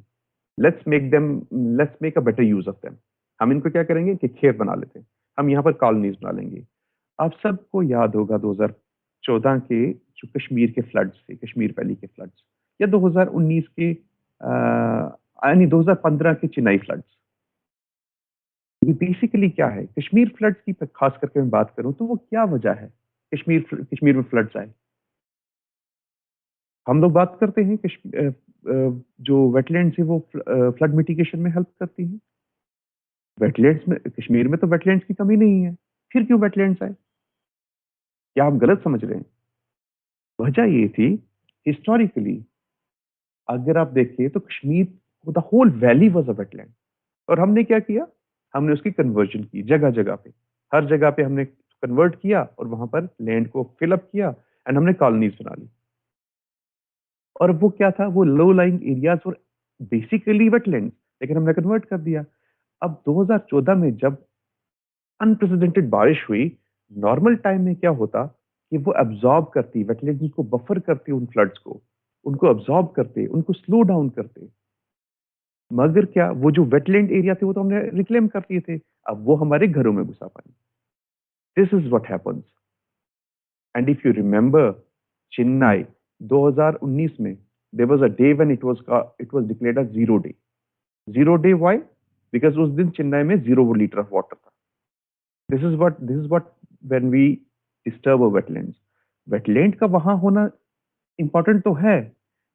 let's make a better use of them. हम इनको क्या करेंगे कि खेत बना लेते हैं, हम यहाँ पर कॉलोनीज बना लेंगे। आप सबको याद होगा 2014 के जो कश्मीर के फ्लड्स थे, कश्मीर वैली के फ्लड्स, या 2019 के यानी 2015 के चेन्नई फ्लड्स। ये बेसिकली क्या है? कश्मीर फ्लड्स की खास करके मैं बात करूं तो वो क्या वजह है? कश्मीर में फ्लड्स आए। हम लोग बात करते हैं जो वेटलैंड्स है वो फ्लड मिटिगेशन में हेल्प करती है। वेटलैंड्स में, कश्मीर में तो वेटलैंड्स की कमी नहीं है, फिर क्यों वेटलैंड्स आए? क्या आप गलत समझ रहे हैं? वजह ये थी, हिस्टोरिकली अगर आप देखिए तो Kashmir, the whole valley was a wetland. और हमने क्या किया? हमने उसकी कन्वर्जन की जगह जगह पे, हर जगह पे हमने कन्वर्ट किया और वहां पर लैंड को फिलअप किया एंड हमने कॉलोनीज बना ली। और वो क्या था, वो लो लाइंग एरियाज और बेसिकली वेटलैंड, लेकिन हमने कन्वर्ट कर दिया। अब 2014 में जब अनप्रेसिडेंटेड बारिश हुई, नॉर्मल टाइम में क्या होता कि वो अब्सॉर्ब करती, वेटलैंड को बफर करती उन फ्लड्स को, उनको अब्सॉर्ब करते, उनको स्लो डाउन करते। मगर क्या, वो जो वेटलैंड एरिया थे वो तो हमने रिक्लेम कर लिए थे, अब वो हमारे घरों में घुसा पानी। This is what happens. And if you remember Chennai 2019 में, there was a day when it was declared a zero day. Zero day why? Because उस दिन चेन्नई में 0 लीटर ऑफ वाटर था। This is what when we disturb a wetlands. Wetland का वहां होना important तो है,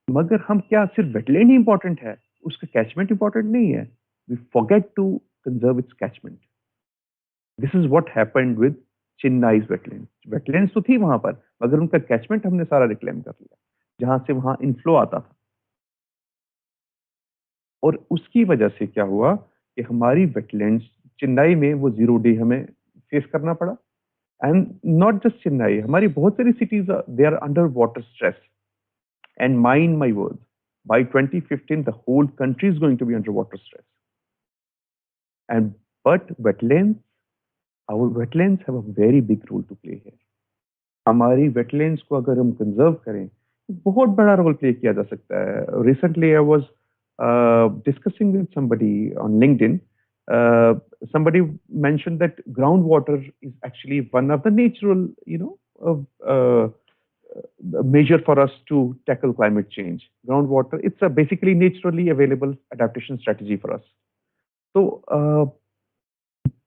मगर हम क्या सिर्फ वेटलैंड ही इंपॉर्टेंट है, उसका कैचमेंट इंपॉर्टेंट नहीं है। We forget to conserve its catchment. This is what happened with Chennai's wetland. Wetlands तो थी वहां पर, मगर उनका कैचमेंट हमने सारा रिक्लेम कर लिया, जहां से वहां इनफ्लो आता था। और उसकी वजह से क्या हुआ कि हमारी वेटलैंड्स चेन्नई में वो 0 डे हमें फेस करना पड़ा। एंड नॉट जस्ट चेन्नई, हमारी बहुत सारी cities they are under water stress. And mind my words, by 2015 the whole country is going to be under water stress. And but wetlands, our wetlands have a very big role to play here. हमारी wetlands को अगर हम conserve करें, बहुत बड़ा role play किया जा सकता है। Recently I was discussing with somebody on LinkedIn. Somebody mentioned that groundwater is actually one of the natural, measure for us to tackle climate change. Groundwater, it's a basically naturally available adaptation strategy for us. तो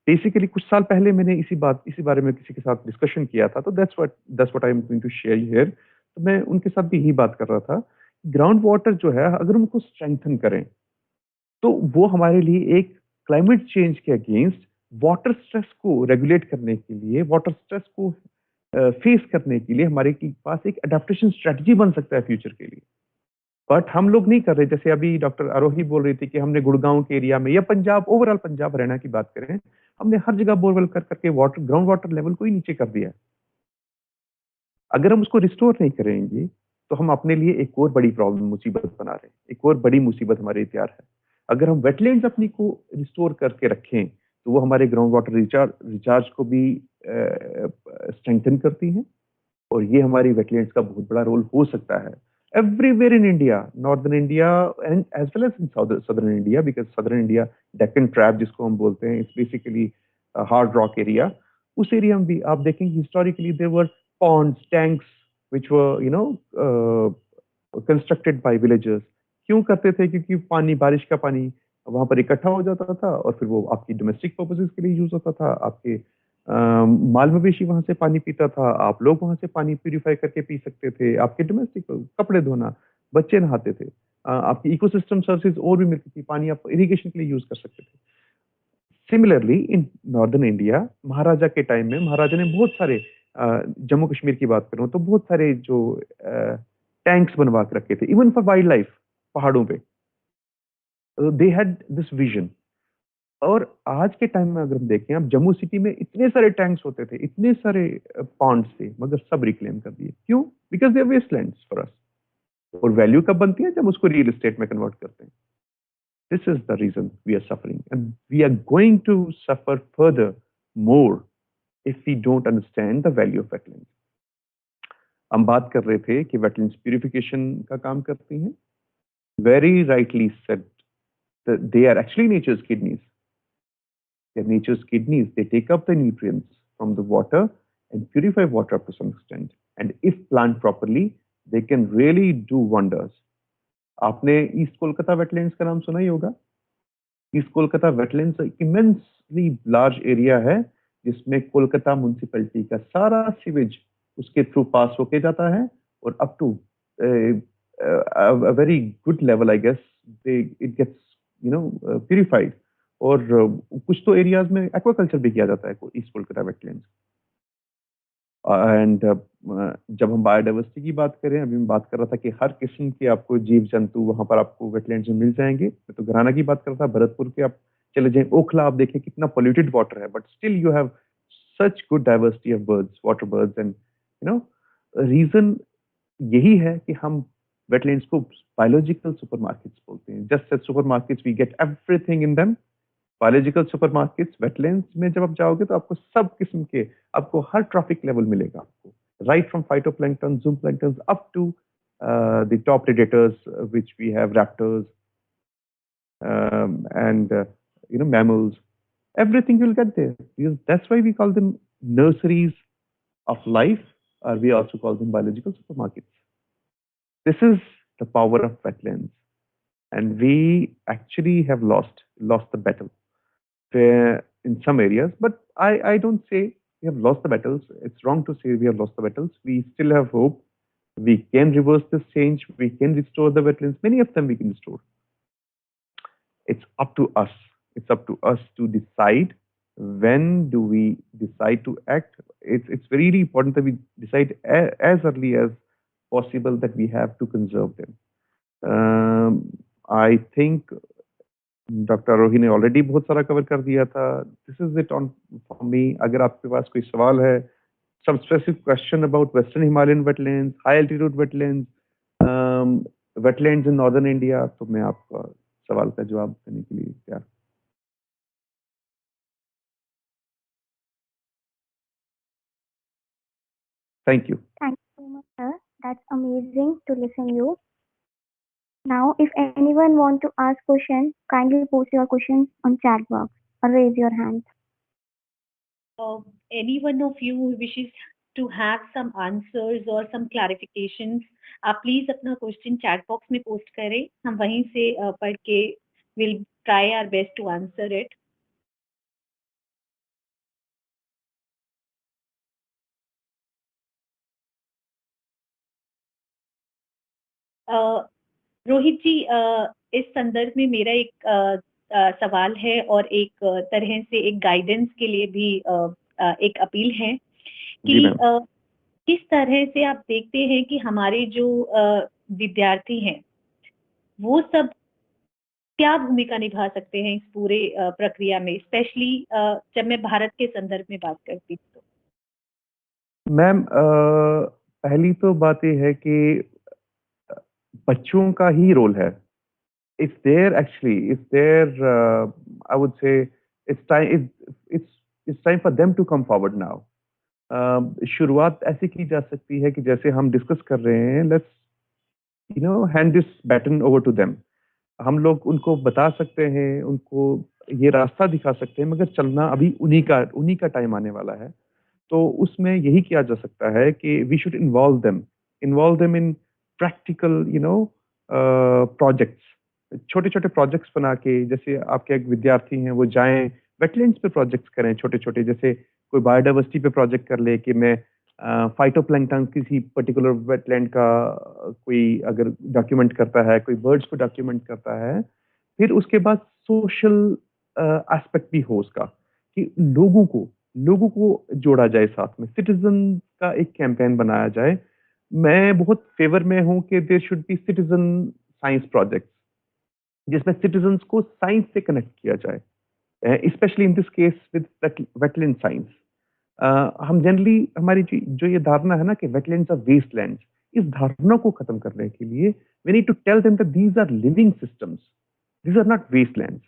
basically कुछ साल पहले मैंने इसी बारे में किसी के साथ डिस्कशन किया था, तो that's what I am going to share here. तो मैं उनके साथ भी यही बात कर रहा था, ग्राउंड वाटर जो है अगर उनको स्ट्रेंथन करें तो वो हमारे लिए एक क्लाइमेट चेंज के अगेंस्ट वाटर स्ट्रेस को रेगुलेट करने के लिए, वाटर स्ट्रेस को फेस करने के लिए हमारे पास एक अडेप्टेशन स्ट्रेटजी बन सकता है फ्यूचर के लिए। बट हम लोग नहीं कर रहे। जैसे अभी डॉक्टर आरोही बोल रही थी कि हमने गुड़गांव के एरिया में या पंजाब, ओवरऑल पंजाब हरियाणा की बात करें, हमने हर जगह बोरवेल कर करके ग्राउंड वाटर लेवल को ही नीचे कर दिया। अगर हम उसको रिस्टोर नहीं करेंगे तो हम अपने लिए एक और बड़ी प्रॉब्लम, मुसीबत बना रहे हैं, एक और बड़ी मुसीबत हमारे तैयार है। अगर हम वेटलैंड्स अपनी को रिस्टोर करके रखें तो वो हमारे ग्राउंड वाटर रिचार्ज को भी स्ट्रेंथन करती हैं, और ये हमारी वेटलैंड्स का बहुत बड़ा रोल हो सकता है everywhere in India, northern India and as well as in southern India, because southern India, Deccan Trap जिसको हम बोलते हैं, it's basically a hard rock area. उस एरिया में भी आप देखेंगे historically there were ponds, tanks which were constructed by villagers. क्यों करते थे? क्योंकि पानी, बारिश का पानी वहां पर इकट्ठा हो जाता था और फिर वो आपकी डोमेस्टिक पर्पसेस के लिए यूज होता था। आपके माल मवेशी वहां से पानी पीता था, आप लोग वहां से पानी प्यूरिफाई करके पी सकते थे, आपके डोमेस्टिक कपड़े धोना, बच्चे नहाते थे, आपकी इकोसिस्टम सर्विसेज और भी मिलती थी, पानी आप इरिगेशन के लिए यूज कर सकते थे। सिमिलरली इन नॉर्दर्न इंडिया, महाराजा के टाइम में महाराजा ने बहुत सारे, जम्मू कश्मीर की बात करूं तो बहुत सारे जो टैंक्स बनवा के रखे थे, इवन फॉर वाइल्ड लाइफ पहाड़ों पे। They had this vision. और आज के टाइम में अगर हम देखें, अब जम्मू सिटी में इतने सारे टैंक्स होते थे, इतने सारे पॉन्ड्स थे, मगर सब रिक्लेम कर दिए। क्यों? Because they are wastelands for us. और वैल्यू कब बनती है? जब उसको रियल एस्टेट में कन्वर्ट करते हैं। This is the reason we are suffering, and we are going to suffer further more if we don't understand the value of wetlands. हम बात कर रहे थे कि वेटलैंड्स प्यूरिफिकेशन का काम करती हैं। Very rightly said, they are actually nature's kidneys. They're nature's kidneys. They take up the nutrients from the water and purify water up to some extent. And if planned properly, they can really do wonders. आपने east Kolkata wetlands का नाम सुना ही होगा। East Kolkata wetlands एक immensely large area है जिसमें Kolkata municipality का सारा सीवेज उसके थ्रू पास होके जाता है और up to very good level I guess it gets purified. और कुछ तो एरियाज में एक्वाकल्चर भी किया जाता है ईस्ट कोलकाता वेटलैंड्स। एंड जब हम बायोडाइवर्सिटी की बात करें, अभी मैं बात कर रहा था कि हर किस्म के आपको जीव जंतु वहां पर आपको वेटलैंड्स में मिल जाएंगे। मैं तो घराना की बात कर रहा था, भरतपुर के आप चले जाएं, ओखला आप देखें कितना पोल्यूटेड वाटर है, but still you have such good diversity of birds, water birds. And reason यही है कि हम वेटलैंड्स को बायोलॉजिकल सुपरमार्केट्स बोलते हैं। Just as supermarkets we get everything in them, biological supermarkets wetlands में जब आप जाओगे तो आपको सब किस्म के, आपको हर ट्रॉफिक लेवल मिलेगा आपको, right from phytoplankton, zooplankton up to the top predators which we have, raptors and mammals. Everything you'll get there. That's why we call them nurseries of life, or we also call them biological supermarkets. This is the power of wetlands, and we actually have lost the battle in some areas. But I don't say we have lost the battles. It's wrong to say we have lost the battles. We still have hope. We can reverse this change. We can restore the wetlands. Many of them we can restore. It's up to us. It's up to us to decide when do we decide to act. It's very important that we decide as early as possible that we have to conserve them. I think doctor Aarohi ने already बहुत सारा cover कर दिया था। This is it on for me. अगर आपके पास कोई सवाल है, some specific question about Western Himalayan wetlands, high altitude wetlands, wetlands in northern India, तो मैं आपका सवाल का जवाब देने के लिए तैयार। Thank you. Thank you so much, sir. That's amazing to listen you. Now, if anyone want to ask questions, kindly post your questions on chat box or raise your hand. Any one of you who wishes to have some answers or some clarifications, आप please अपना question chat box में post करें, हम वहीं से पढ़ के will try our best to answer it. Rohit ji, इस संदर्भ में मेरा एक सवाल है और एक तरह से एक गाइडेंस के लिए भी एक अपील है कि किस तरह से आप देखते हैं कि हमारे जो विद्यार्थी हैं वो सब क्या भूमिका निभा सकते हैं इस पूरे प्रक्रिया में, स्पेशली जब मैं भारत के संदर्भ में बात करती हूँ तो। मैम, पहली तो बात यह है कि बच्चों का ही रोल है। It's there actually. It's there. I would say it's time for them to come forward now. शुरुआत ऐसी की जा सकती है कि जैसे हम डिस्कस कर रहे हैं, let's hand this baton over to them. हम लोग उनको बता सकते हैं, उनको ये रास्ता दिखा सकते हैं, मगर चलना अभी उन्हीं का टाइम आने वाला है। तो उसमें यही किया जा सकता है कि we should involve them in practical projects, छोटे छोटे प्रोजेक्ट्स बना के। जैसे आपके एक विद्यार्थी हैं, वो जाएं वेटलैंड्स पे प्रोजेक्ट्स करें छोटे छोटे, जैसे कोई बायोडाइवर्सिटी पे प्रोजेक्ट कर ले कि मैं फाइटोप्लैंक्टन किसी पर्टिकुलर वेटलैंड का कोई अगर डॉक्यूमेंट करता है, कोई बर्ड्स को डॉक्यूमेंट करता है, फिर उसके बाद सोशल एस्पेक्ट भी हो उसका, कि लोगों को जोड़ा जाए साथ में, सिटीजन का एक कैंपेन बनाया जाए। मैं बहुत फेवर में हूं कि there should be citizen science project, जिसमें सिटीजन्स को साइंस से कनेक्ट किया जाए, specially in this case with wetland science. हम जनरली हमारी जो ये धारणा है ना कि वेटलैंड्स आर वेस्टलैंड्स, इस धारणा को खत्म करने के लिए we need to tell them that these are living systems, these are not wastelands.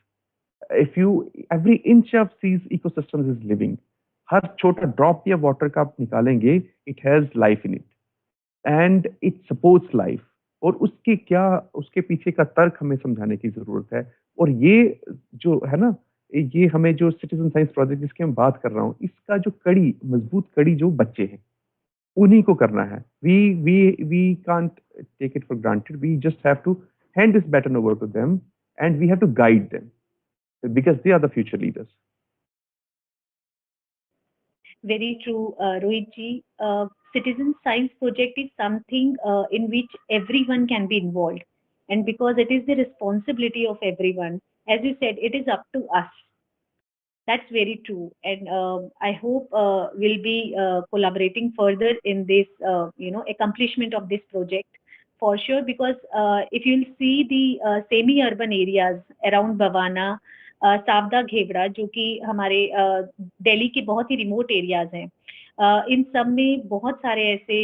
If you every inch of these ecosystems is living, हर छोटा ड्रॉप या वाटर का आप निकालेंगे, it has life in it and it supports life. और उसके पीछे का तर्क हमें समझाने की जरूरत है। और ये जो है ना, ये हमें जो सिटीजन साइंस प्रोजेक्ट जिसकी मैं बात कर रहा हूँ, इसका जो मजबूत कड़ी जो बच्चे हैं उन्हीं को करना है। We can't take it for granted, we just have to hand this baton over to them and we have to guide them because they are the future leaders. Very true, Rohitji. Citizen science project is something in which everyone can be involved, and because it is the responsibility of everyone, as you said, it is up to us. That's very true, and I hope we'll be collaborating further in this, accomplishment of this project for sure. Because if you'll see the semi-urban areas around Bhavana, Savda घेवड़ा, जो कि हमारे दिल्ली के बहुत ही remote areas हैं, इन सब में बहुत सारे ऐसे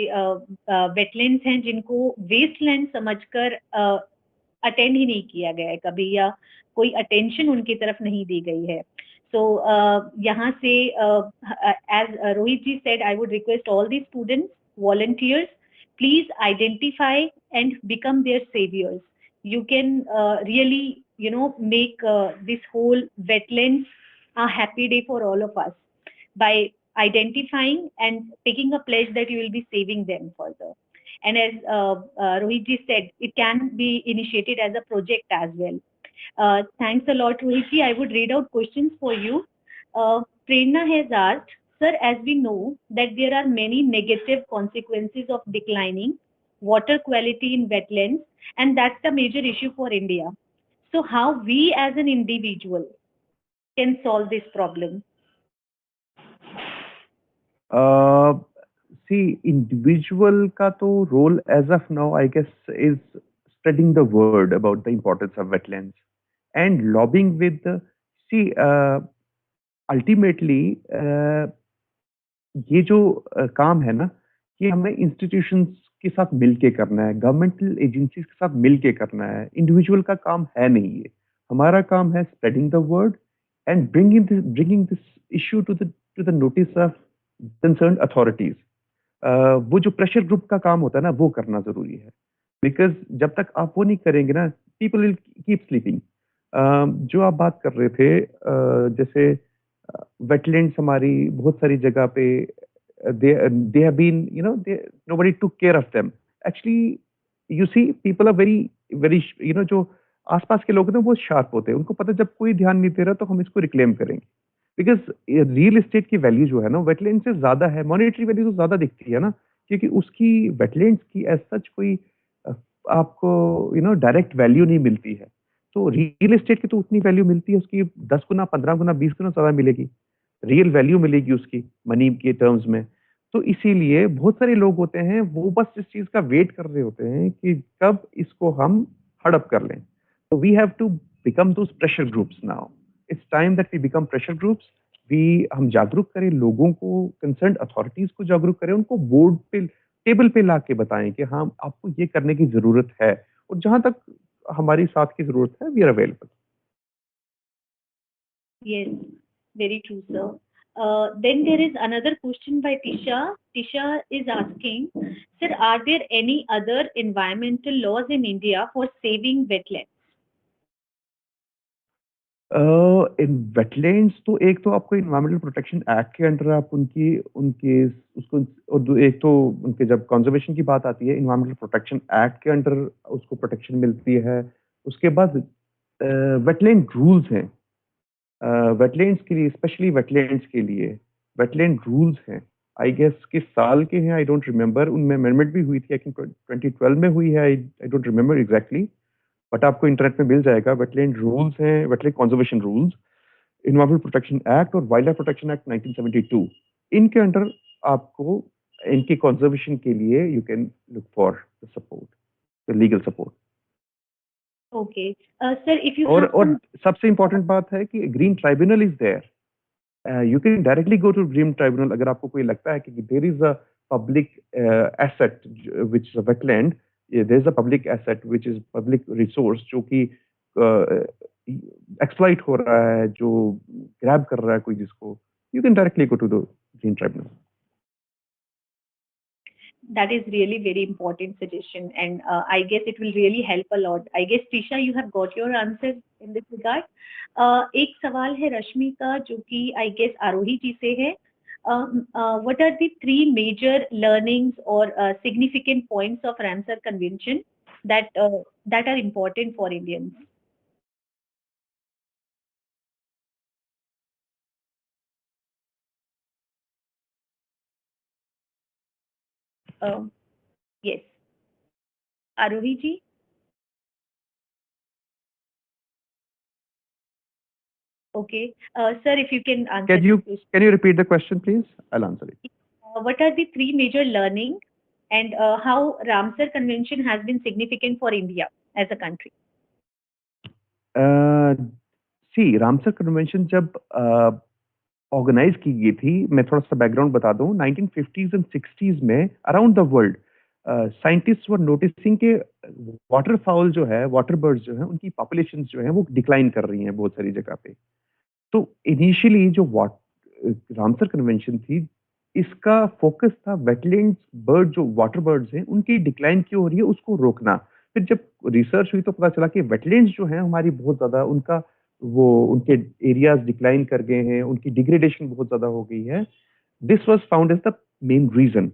वेटलैंड्स हैं जिनको वेस्टलैंड समझकर अटेंड ही नहीं किया गया है कभी, या कोई अटेंशन उनकी तरफ नहीं दी गई है. So यहाँ से as Rohit ji said, I would request all the students, volunteers, please identify and become their saviors. You can really, make this whole wetlands a happy day for all of us by identifying and taking a pledge that you will be saving them further. And as Rohit ji said, it can be initiated as a project as well. Thanks a lot, Rohit. I would read out questions for you. Prerna has asked, sir, as we know that there are many negative consequences of declining water quality in wetlands, and that's the major issue for India. So, how we as an individual can solve this problem? See, individual ka to role as of now, I guess, is spreading the word about the importance of wetlands and lobbying with the, see, ultimately, ये जो काम है ना, ये हमें institutions के साथ मिलके करना है, गवर्नमेंटल एजेंसीज के साथ मिलके करना है, इंडिविजुअल का काम है नहीं ये. हमारा काम है spreading the word and bringing this issue to the notice of concerned authorities. वो जो प्रेशर ग्रुप का काम होता है ना, वो करना जरूरी है, बिकॉज जब तक आप वो नहीं करेंगे ना, पीपल विल कीप स्लीपिंग. जो आप बात कर रहे थे, जैसे वेटलैंड्स हमारी बहुत सारी जगह पे they have been, nobody took care of them. Actually, you see, people are very, जो आसपास के लोग हैं ना, वो शार्प होते हैं, उनको पता जब कोई ध्यान नहीं दे रहा तो हम इसको रिक्लेम करेंगे. बिकॉज रियल एस्टेट की वैल्यू जो है ना, वेटलैंड से ज्यादा है, मॉनेटरी वैल्यू तो ज्यादा दिखती है ना, क्योंकि उसकी वेटलैंड्स की एज सच कोई आपको डायरेक्ट वैल्यू नहीं मिलती है. तो रियल एस्टेट की तो उतनी वैल्यू मिलती है, उसकी 10 गुना, 15 गुना, 20 गुना ज्यादा मिलेगी, रियल वैल्यू मिलेगी उसकी मनी के टर्म्स में. तो इसीलिए बहुत सारे लोग होते हैं, वो बस इस चीज का वेट कर रहे होते हैं कि कब इसको हम हड़प कर लें. तो we have to become those pressure groups now. It's time that we become pressure groups. हम जागरूक करें लोगों को, कंसर्न अथॉरिटीज को जागरूक करें, उनको बोर्ड पे, टेबल पे ला के बताएं कि हाँ, आपको ये करने की जरूरत है, और जहां तक हमारी साथ की जरूरत है, we are available. Yes, very true, sir. Then there is another question by Tisha. Tisha is asking, sir, are there any other environmental laws in India for saving wetlands? In wetlands तो एक तो आपको environmental protection act के under आप उनकी उनके उसको, और एक तो उनके जब कंजर्वेशन की बात आती है, इन्वायरमेंटल प्रोटेक्शन एक्ट के अंडर उसको प्रोटेक्शन मिलती है. उसके बाद वेटलैंड रूल्स हैं, वेटलैंड्स के लिए, स्पेशली वेटलैंड्स के लिए वेटलैंड रूल्स हैं. आई गेस किस साल के हैं, आई डोंट रिमेम्बर. उनमें अमेंडमेंट भी हुई थी, आई थिंक 2012 में हुई है, I don't remember exactly, but आपको इंटरनेट में मिल जाएगा. वेटलैंड रूल्स हैं, wetland conservation rules, environmental protection act और वाइल्ड लाइफ प्रोटेक्शन एक्ट 1972. इनके अंडर आपको इनके कंजर्वेशन के लिए you can look for the support, the legal support. Okay. Sir, if you और सबसे इंपॉर्टेंट बात है कि green tribunal is there. You can directly go to Green Tribunal अगर आपको कोई लगता है कि there is a public asset which is a wetland, there is a public asset which is public resource जो कि exploit हो रहा है, जो grab कर रहा है कोई जिसको, you can directly go to the Green Tribunal. That is really very important suggestion, and I guess it will really help a lot. I guess Tisha, you have got your answer in this regard. एक सवाल है रश्मि का, जो कि I guess आरोही जी से है. What are the 3 major learnings or significant points of Ramsar Convention that are important for Indians? Yes, Arohi ji. Okay, sir, if you can answer Can you this question. can you repeat the question, please? I'll answer it. What are the three major learning and how Ramsar Convention has been significant for India as a country? See Ramsar convention जब organise की गई थी, मैं थोड़ा सा background बता दूं, 1950s and 60s में around the world scientist were noticing के वाटर फाउल जो है, वाटर बर्ड्स जो है, उनकी पॉपुलेशन जो है वो डिक्लाइन कर रही हैं बहुत सारी जगह पे। तो इनिशियली जो रामसर कन्वेंशन थी, इसका फोकस था वेटलैंड्स बर्ड, जो वाटर बर्ड्स हैं उनकी डिक्लाइन क्यों हो रही है उसको रोकना। फिर जब रिसर्च हुई तो पता चला कि वेटलैंड्स जो हैं हमारी बहुत ज्यादा उनका वो उनके एरियाज डिक्लाइन कर गए हैं, उनकी डिग्रेडेशन बहुत ज्यादा हो गई है। This was found as the main reason.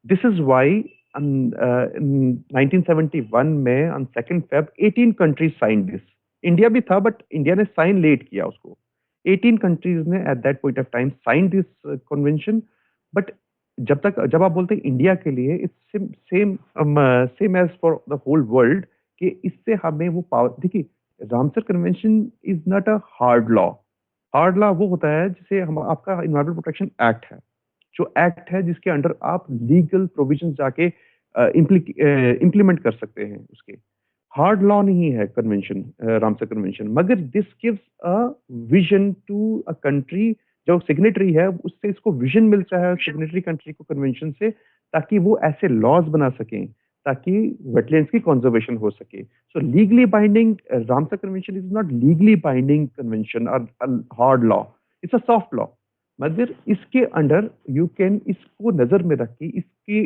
This is why in 1971 में on 2nd Feb 18 countries signed this. India भी था बट इंडिया ने साइन लेट किया उसको। 18 कंट्रीज ने at that point of time sign this convention. But जब आप बोलते हैं इंडिया के लिए, it's same as for the whole world, कि इससे हमें वो पावर, देखिए Ramsar convention is not a hard law. Hard law वो होता है जिसे हम आपका इन्वायरमेंटल प्रोटेक्शन एक्ट है, जो एक्ट है जिसके अंडर आप लीगल प्रोविजन जाके इम्प्लीमेंट कर सकते हैं उसके। हार्ड लॉ नहीं है कन्वेंशन, रामसर कन्वेंशन, मगर this gives a vision to a country. जो सिग्नेटरी है उससे इसको विजन मिलता है सिग्नेटरी कंट्री को कन्वेंशन से, ताकि वो ऐसे लॉज बना सकें ताकि वेटलैंड्स की कंजर्वेशन हो सके। So legally binding Ramsar convention is not legally binding convention और hard law, it's a soft law. मगर इसके अंडर यू कैन इसको नजर में रख के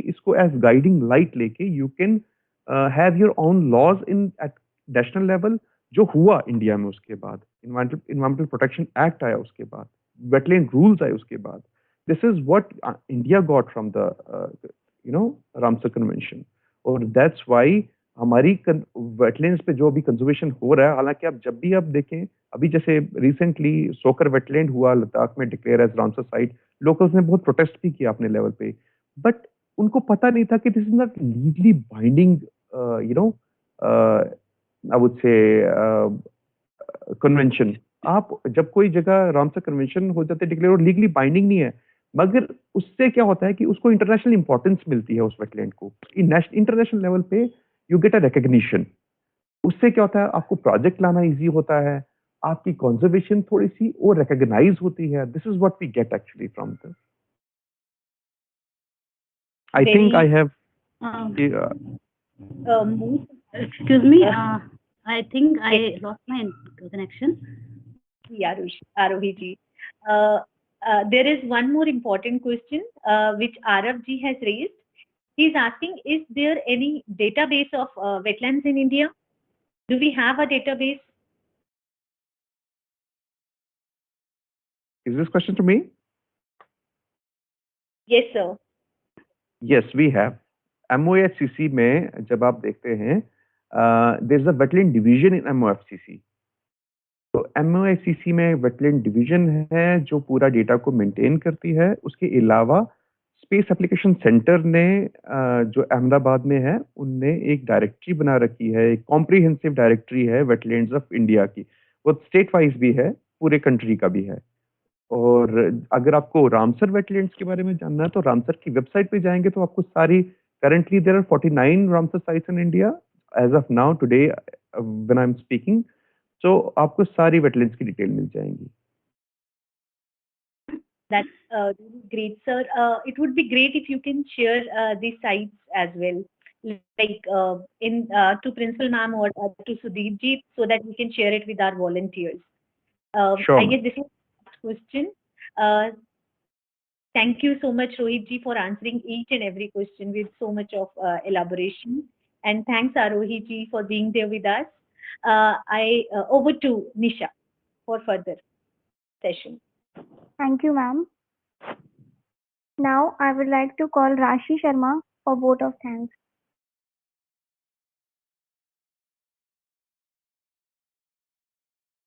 इसको एज गाइडिंग लाइट लेके you can have your own laws in at national level. जो हुआ इंडिया में उसके बाद इन्वायरमेंटल प्रोटेक्शन एक्ट आया, उसके बाद वेटलैंड रूल्स आए, उसके बाद this is what India got from the Ramsar convention. और दैट्स वाई हमारी वेटलैंड्स पे जो अभी कंजर्वेशन हो रहा है, हालांकि आप जब भी आप देखें, अभी जैसे रिसेंटली सोकर वेटलैंड हुआ लद्दाख में declare as Ramsar site, locals ने बहुत प्रोटेस्ट भी किया अपने लेवल पे, बट उनको पता नहीं था कि this is not legally binding I would say convention. आप जब कोई जगह रामसर कन्वेंशन हो जाते डिक्लेयर और लीगली बाइंडिंग नहीं है, मगर उससे क्या होता है कि उसको इंटरनेशनल इंपॉर्टेंस मिलती है उस वेटलैंड को, इंटरनेशनल लेवल पे यू गेट अ रिकग्निशन। उससे क्या होता है, आपको प्रोजेक्ट लाना इजी होता है, आपकी कंजर्वेशन थोड़ी सी और रिकॉग्नाइज होती है। This is what we get actually from this. I think I have excuse me, I think I lost my connection. Yeah, Arohi ji. There is one more important question which Arav ji has raised. He is asking, is there any database of wetlands in India? Do we have a database? Is this question to me? Yes, sir. Yes, we have. MOFCC में जब आप देखते हैं, there is a wetland division in MOFCC. तो MOFCC में wetland division है जो पूरा डेटा को मेंटेन करती है। उसके अलावा स्पेस एप्लीकेशन सेंटर ने जो अहमदाबाद में है, उनने एक डायरेक्टरी बना रखी है, एक कॉम्प्रिहेंसिव डायरेक्टरी है वेटलैंड्स ऑफ इंडिया की। वो स्टेट वाइज भी है, पूरे कंट्री का भी है। और अगर आपको रामसर वेटलैंड्स के बारे में जानना है तो रामसर की वेबसाइट पे जाएंगे तो आपको सारी, currently there are 49 Ramsar sites in India as of now today when I am speaking. तो आपको सारी वेटलैंड्स की डिटेल मिल जाएंगी। That's really great, sir. It would be great if you can share these sites as well, like to Principal Ma'am or to Sudeep ji, so that we can share it with our volunteers. Sure. I guess this is the last question. Thank you so much, Rohit ji, for answering each and every question with so much of elaboration. And thanks, Arohi ji, for being there with us. Over to Nisha for further session. Thank you, ma'am. Now I would like to call Rashi Sharma for vote of thanks.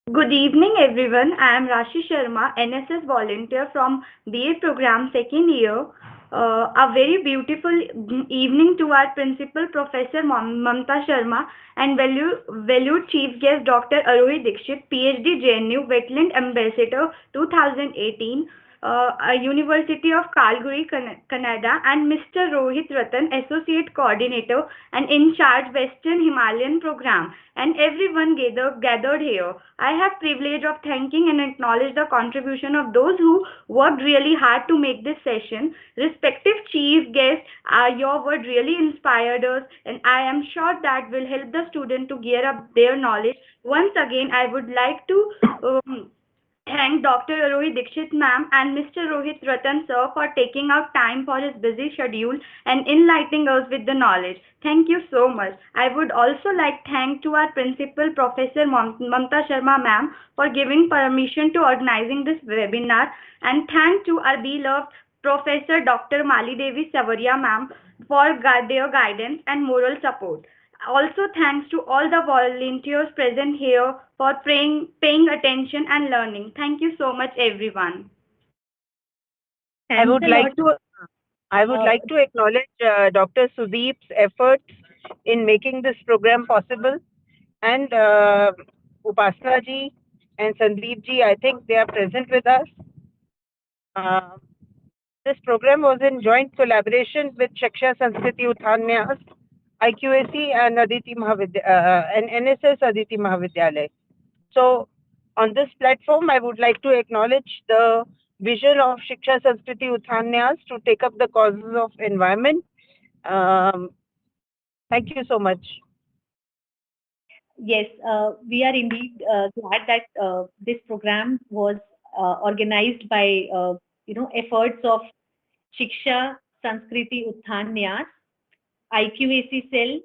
Good evening, everyone. I am Rashi Sharma, NSS volunteer from BA program second year. A very beautiful evening to our principal, Professor Mamta Sharma, and valued chief guest, Dr. Arohi Dikshit, PhD, JNU, Wetland Ambassador 2018, University of Calgary, Canada, and Mr. Rohit Ratan, Associate Coordinator and in charge Western Himalayan Program, and everyone gathered here. I have privilege of thanking and acknowledge the contribution of those who worked really hard to make this session. Respective chief guests, your word really inspired us, and I am sure that will help the student to gear up their knowledge. Once again, I would like to thank Dr. Arohi Dikshit ma'am and Mr. Rohit Ratan sir for taking out time for his busy schedule and enlightening us with the knowledge. Thank you so much. I would also like thank to our principal, Professor Mamta Sharma ma'am, for giving permission to organizing this webinar, and thank to our beloved Professor Dr. Mali Devi Savaria ma'am for their guidance and moral support. Also, thanks to all the volunteers present here for paying attention and learning. Thank you so much, everyone. I would Thanks a like lot. to acknowledge Dr. Sudeep's efforts in making this program possible, and Upasana ji and Sandeep ji. I think they are present with us. Uh, this program was in joint collaboration with Shiksha Sanskriti Uthan Nyas, IQAC, and and NSS Aditi Mahavidyalay. So, on this platform, I would like to acknowledge the vision of Shiksha Sanskriti Uthan Nyas to take up the causes of environment. Thank you so much. Yes, we are indeed glad that this program was organized by efforts of Shiksha Sanskriti Uthan Nyas, IQAC Cell,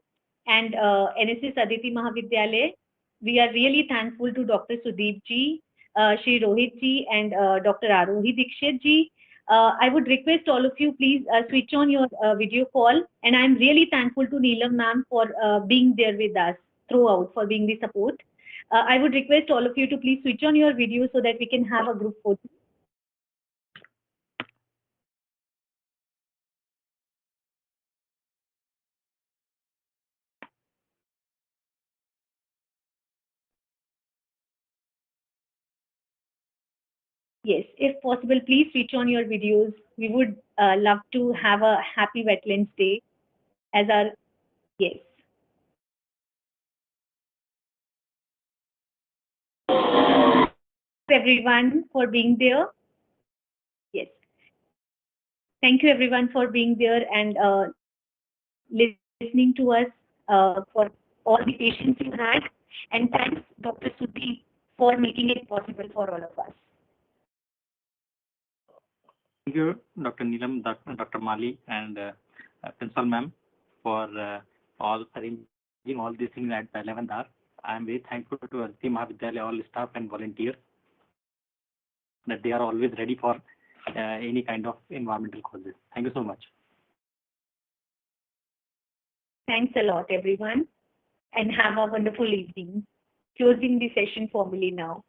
and NSS Aditi Mahavidyalay. We are really thankful to Dr. Sudeep ji, Shri Rohit ji, and Dr. Arohi Dikshit ji. I would request all of you, please switch on your video call. And I'm really thankful to Neelam ma'am for being there with us throughout, for being the support. I would request all of you to please switch on your video so that we can have a group photo. Yes, if possible, please switch on your videos. We would love to have a happy Wetlands Day as our, yes. Everyone for being there. Yes. Thank you everyone for being there and listening to us for all the patience you had. And thanks Dr. Sudeep for making it possible for all of us. Thank you, Dr. Neelam, Dr. Mali, and Principal Ma'am for all arranging all these things at the 11th hour. I am very thankful to Aditi Mahavidyalaya, all staff and volunteers, that they are always ready for any kind of environmental causes. Thank you so much. Thanks a lot, everyone, and have a wonderful evening. Closing the session formally now.